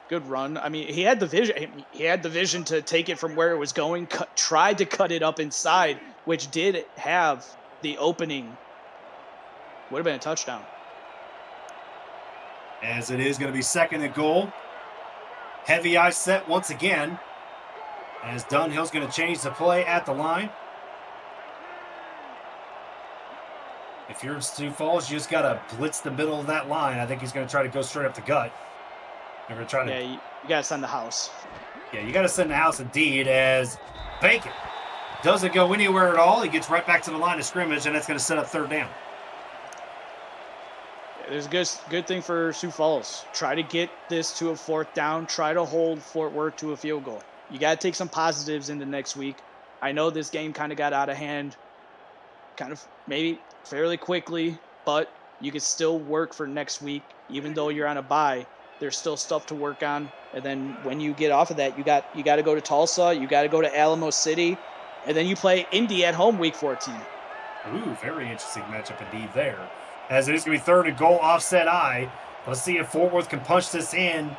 Good run. I mean, he had the vision. He had the vision to take it from where it was going. Tried to cut it up inside, which did have the opening. Would have been a touchdown. As it is going to be 2nd and goal. Heavy eye set once again. As Dunhill's going to change the play at the line. If you're in Sioux Falls, you just got to blitz the middle of that line. I think he's going to try to go straight up the gut. They're going to try to. Yeah, you got to send the house. Yeah, you got to send the house indeed, as Bacon doesn't go anywhere at all. He gets right back to the line of scrimmage, and that's going to set up 3rd down. There's a good thing for Sioux Falls. Try to get this to a 4th down. Try to hold Fort Worth to a field goal. You got to take some positives into next week. I know this game kind of got out of hand, kind of maybe fairly quickly, but you can still work for next week. Even though you're on a bye, there's still stuff to work on. And then when you get off of that, you got to go to Tulsa, you got to go to Alamo City, and then you play Indy at home week 14. Ooh, very interesting matchup indeed there. As it is going to be 3rd and goal, offset eye. Let's see if Fort Worth can punch this in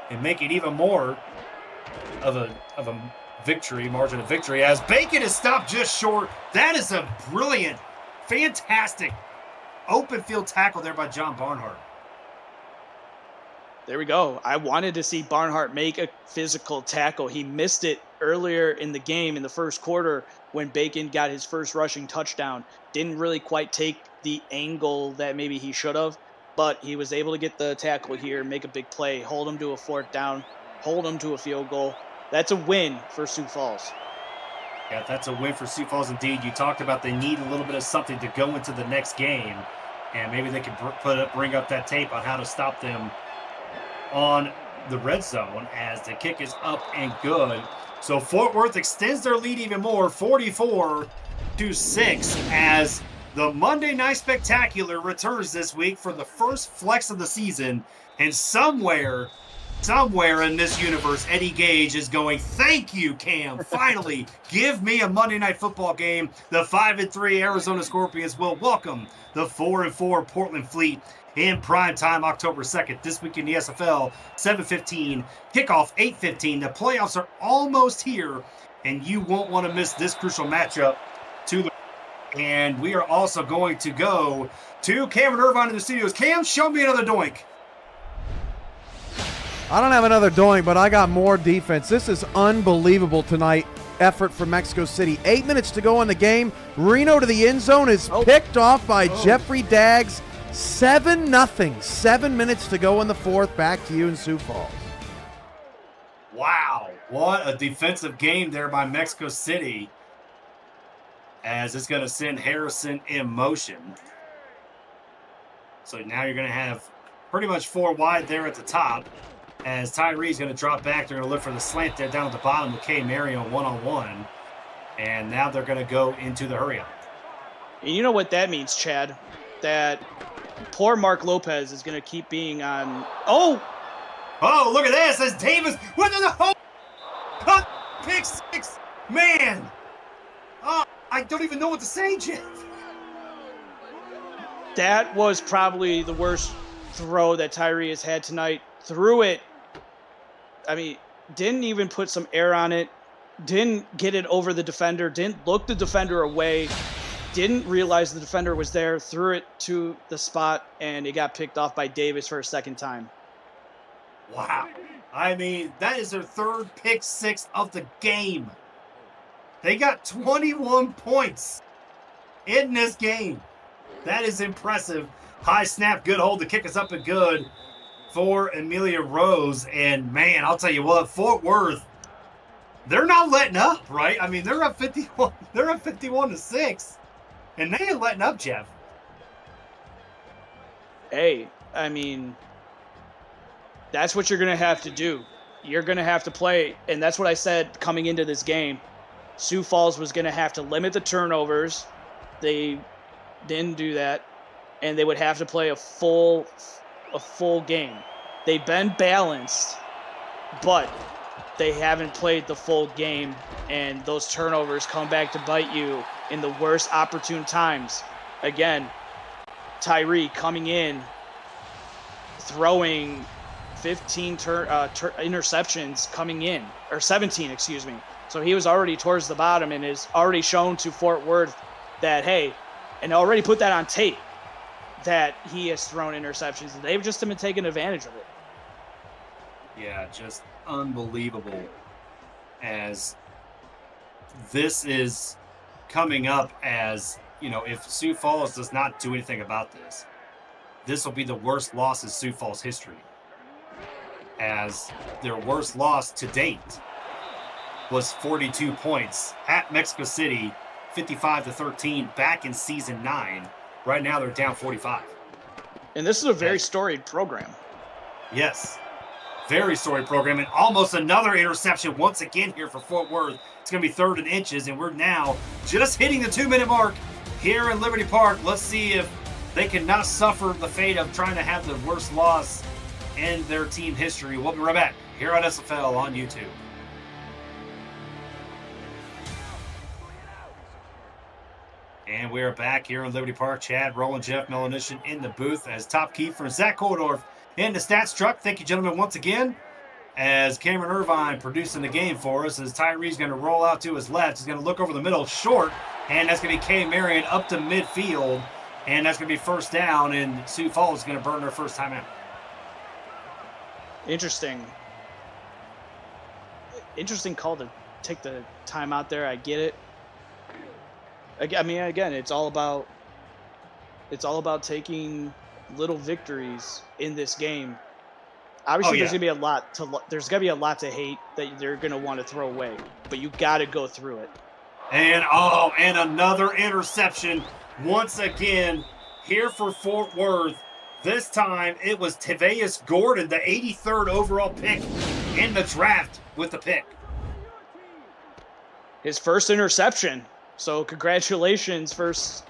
and make it even more of a victory, margin of victory, as Bacon is stopped just short. That is a brilliant, fantastic open field tackle there by John Barnhart. There we go. I wanted to see Barnhart make a physical tackle. He missed it earlier in the game in the first quarter when Bacon got his first rushing touchdown. Didn't really quite take the angle that maybe he should have, but he was able to get the tackle here, make a big play, hold him to a 4th down, hold him to a field goal. That's a win for Sioux Falls. Yeah, that's a win for Sioux Falls indeed. You talked about they need a little bit of something to go into the next game, and maybe they can bring up that tape on how to stop them on the red zone, as the kick is up and good. So Fort Worth extends their lead even more, 44-6, as the Monday Night Spectacular returns this week for the first flex of the season. And somewhere in this universe, Eddie Gage is going, thank you, Cam. Finally, give me a Monday Night Football game. The 5-3 Arizona Scorpions will welcome the 4-4 Portland Fleet in prime time, October 2nd. This week in the SFL, 7:15, kickoff 8:15. The playoffs are almost here, and you won't want to miss this crucial matchup. And we are also going to go to Cam and Irvine in the studios. Cam, show me another doink. I don't have another doink, but I got more defense. This is unbelievable tonight. Effort from Mexico City. 8 minutes to go in the game. Reno to the end zone is picked off by Jeffrey Daggs. 7-0. 7 minutes to go in the 4th. Back to you in Sioux Falls. Wow. What a defensive game there by Mexico City, as it's going to send Harrison in motion. So now you're going to have pretty much 4 wide there at the top, as Tyree's going to drop back. They're going to look for the slant there down at the bottom with K. Marion one-on-one. And now they're going to go into the hurry-up. And you know what that means, Chad? That poor Mark Lopez is going to keep being on. Oh, look at this. As Davis went in the hole. Cut. Pick 6. Man. Oh, I don't even know what to say, Jeff. That was probably the worst throw that Tyree has had tonight. Threw it. I mean, didn't even put some air on it. Didn't get it over the defender. Didn't look the defender away. Didn't realize the defender was there. Threw it to the spot, and it got picked off by Davis for a second time. Wow. I mean, that is their 3rd pick 6 of the game. They got 21 points in this game. That is impressive. High snap, good hold. The kick is up and good for Amelia Rose. And, man, I'll tell you what, Fort Worth, they're not letting up, right? I mean, they're up 51. They're up 51-6. And they ain't letting up, Jeff. Hey, I mean, that's what you're going to have to do. You're going to have to play, and that's what I said coming into this game. Sioux Falls was going to have to limit the turnovers. They didn't do that, and they would have to play a full game. They've been balanced, but they haven't played the full game, and those turnovers come back to bite you in the worst opportune times. Again, Tyree coming in, throwing 15 interceptions coming in, or 17, excuse me. So he was already towards the bottom and is already shown to Fort Worth that, hey, and already put that on tape, that he has thrown interceptions. And they've just been taking advantage of it. Yeah, just unbelievable, as this is coming up as, you know, if Sioux Falls does not do anything about this, this will be the worst loss in Sioux Falls history, as their worst loss to date was 42 points at Mexico City, 55-13 back in season 9. Right now they're down 45. And this is a very storied program. Yes. Very storied program, and almost another interception once again here for Fort Worth. It's going to be 3rd and inches, and we're now just hitting the 2-minute mark here in Liberty Park. Let's see if they cannot suffer the fate of trying to have the worst loss in their team history. We'll be right back here on SFL on YouTube. And we are back here in Liberty Park. Chad, Roland, Jeff Melanishin in the booth as Top Kiefer and Zach Koldorf in the stats truck. Thank you, gentlemen, once again. As Cameron Irvine producing the game for us, as Tyree's going to roll out to his left. He's going to look over the middle short, and that's going to be Kay Marion up to midfield. And that's going to be first down, and Sioux Falls is going to burn their first timeout. Interesting call to take the timeout there. I get it. I mean, again, it's all about taking little victories in this game. Obviously, there's gonna be a lot to hate that they're gonna want to throw away, but you got to go through it. And another interception once again here for Fort Worth. This time it was Teveus Gordon, the 83rd overall pick in the draft, with the pick. His first interception. So congratulations, first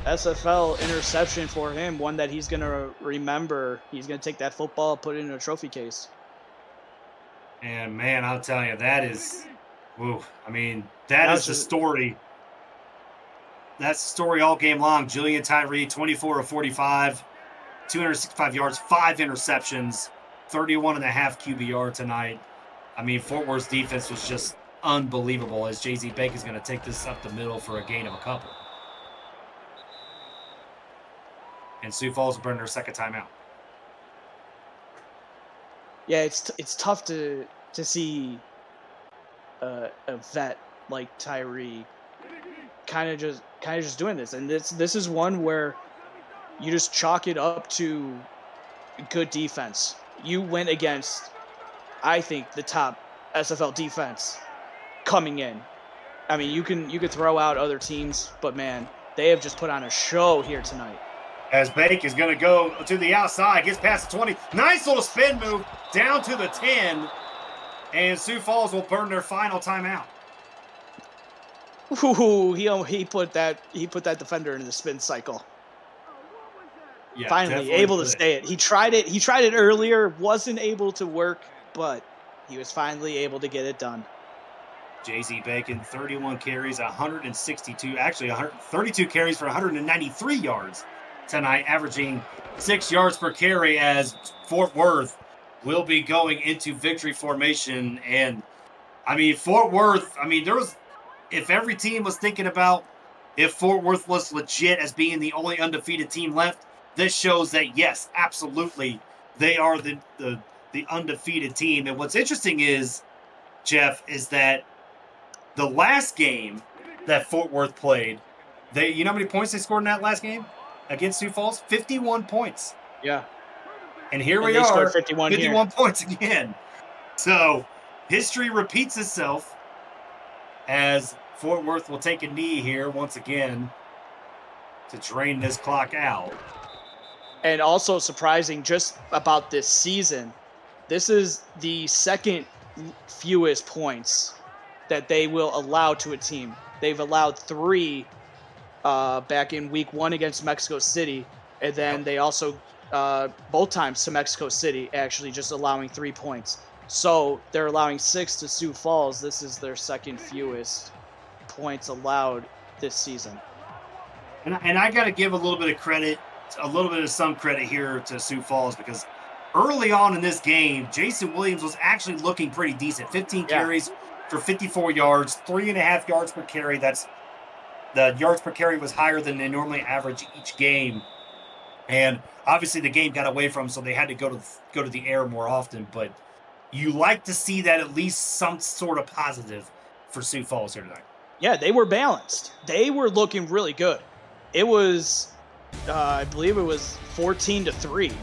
SFL interception for him, one that he's going to remember. He's going to take that football, put it in a trophy case. And, man, I'll tell you, that is that is the story. That's the story all game long. Julian Tyree, 24 of 45, 265 yards, 5 interceptions, 31.5 QBR tonight. I mean, Fort Worth's defense was just unbelievable, as Jay-Z Bacon's going to take this up the middle for a gain of a couple. And Sioux Falls will burn their second timeout. Yeah, it's tough to see a vet like Tyree kind of just doing this, and this is one where you just chalk it up to good defense. You went against, I think, the top SFL defense coming in. I mean, you could throw out other teams, but man, they have just put on a show here tonight. As Bake is going to go to the outside, gets past the 20. Nice little spin move down to the 10. And Sioux Falls will burn their final timeout. Ooh, he put that defender in the spin cycle. Yeah, finally able to stay it. He tried it earlier, wasn't able to work, but he was finally able to get it done. Jay-Z Bacon, 31 carries, 132 carries for 193 yards tonight, averaging 6 yards per carry, as Fort Worth will be going into victory formation. And, I mean, Fort Worth, if every team was thinking about if Fort Worth was legit as being the only undefeated team left, this shows that, yes, absolutely, they are the undefeated team. And what's interesting is, Jeff, is that the last game that Fort Worth played, you know how many points they scored in that last game against Sioux Falls? 51 points. Yeah. And here we they are, scored 51 points again. So history repeats itself as Fort Worth will take a knee here once again to drain this clock out. And also surprising just about this season, this is the second fewest points that they will allow to a team. They've allowed 3 back in week 1 against Mexico City, and then they also both times to Mexico City, actually just allowing 3 points. So they're allowing 6 to Sioux Falls. This is their second fewest points allowed this season. And I got to give a little bit of some credit here to Sioux Falls, because early on in this game, Jason Williams was actually looking pretty decent. 15 carries for 54 yards, 3.5 yards per carry. The yards per carry was higher than they normally average each game. And obviously the game got away from them, so they had to go to the air more often. But you like to see that at least some sort of positive for Sioux Falls here tonight. Yeah, they were balanced. They were looking really good. It was, I believe it was 14-3.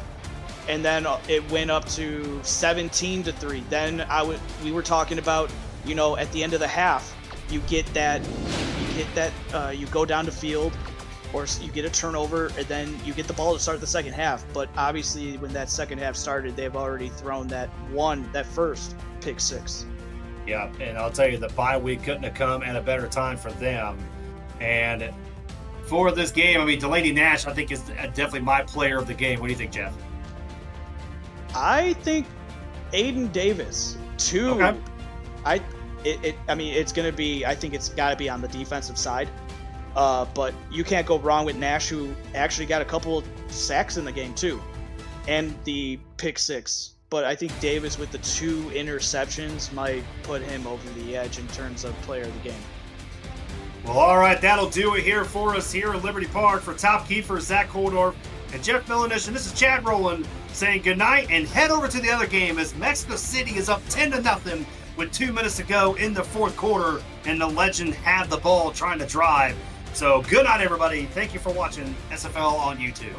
And then it went up to 17-3. Then we were talking about, at the end of the half, you go down the field, or you get a turnover, and then you get the ball to start the second half. But obviously, when that second half started, they've already thrown that first pick six. Yeah, and I'll tell you, the bye week couldn't have come at a better time for them. And for this game, I mean, Delaney Nash, I think, is definitely my player of the game. What do you think, Jeff? I think Aiden Davis, too. Okay. It's going to be, I think it's got to be on the defensive side. But you can't go wrong with Nash, who actually got a couple of sacks in the game, too. And the pick six. But I think Davis with the 2 interceptions might put him over the edge in terms of player of the game. Well, all right, that'll do it here for us here at Liberty Park. For Top Kiefer, Zach Holdorf, and Jeff Millenish, and this is Chad Rowland saying goodnight, and head over to the other game as Mexico City is up 10-0 with 2 minutes to go in the fourth quarter, and the Legend had the ball trying to drive. So good night, everybody. Thank you for watching SFL on YouTube.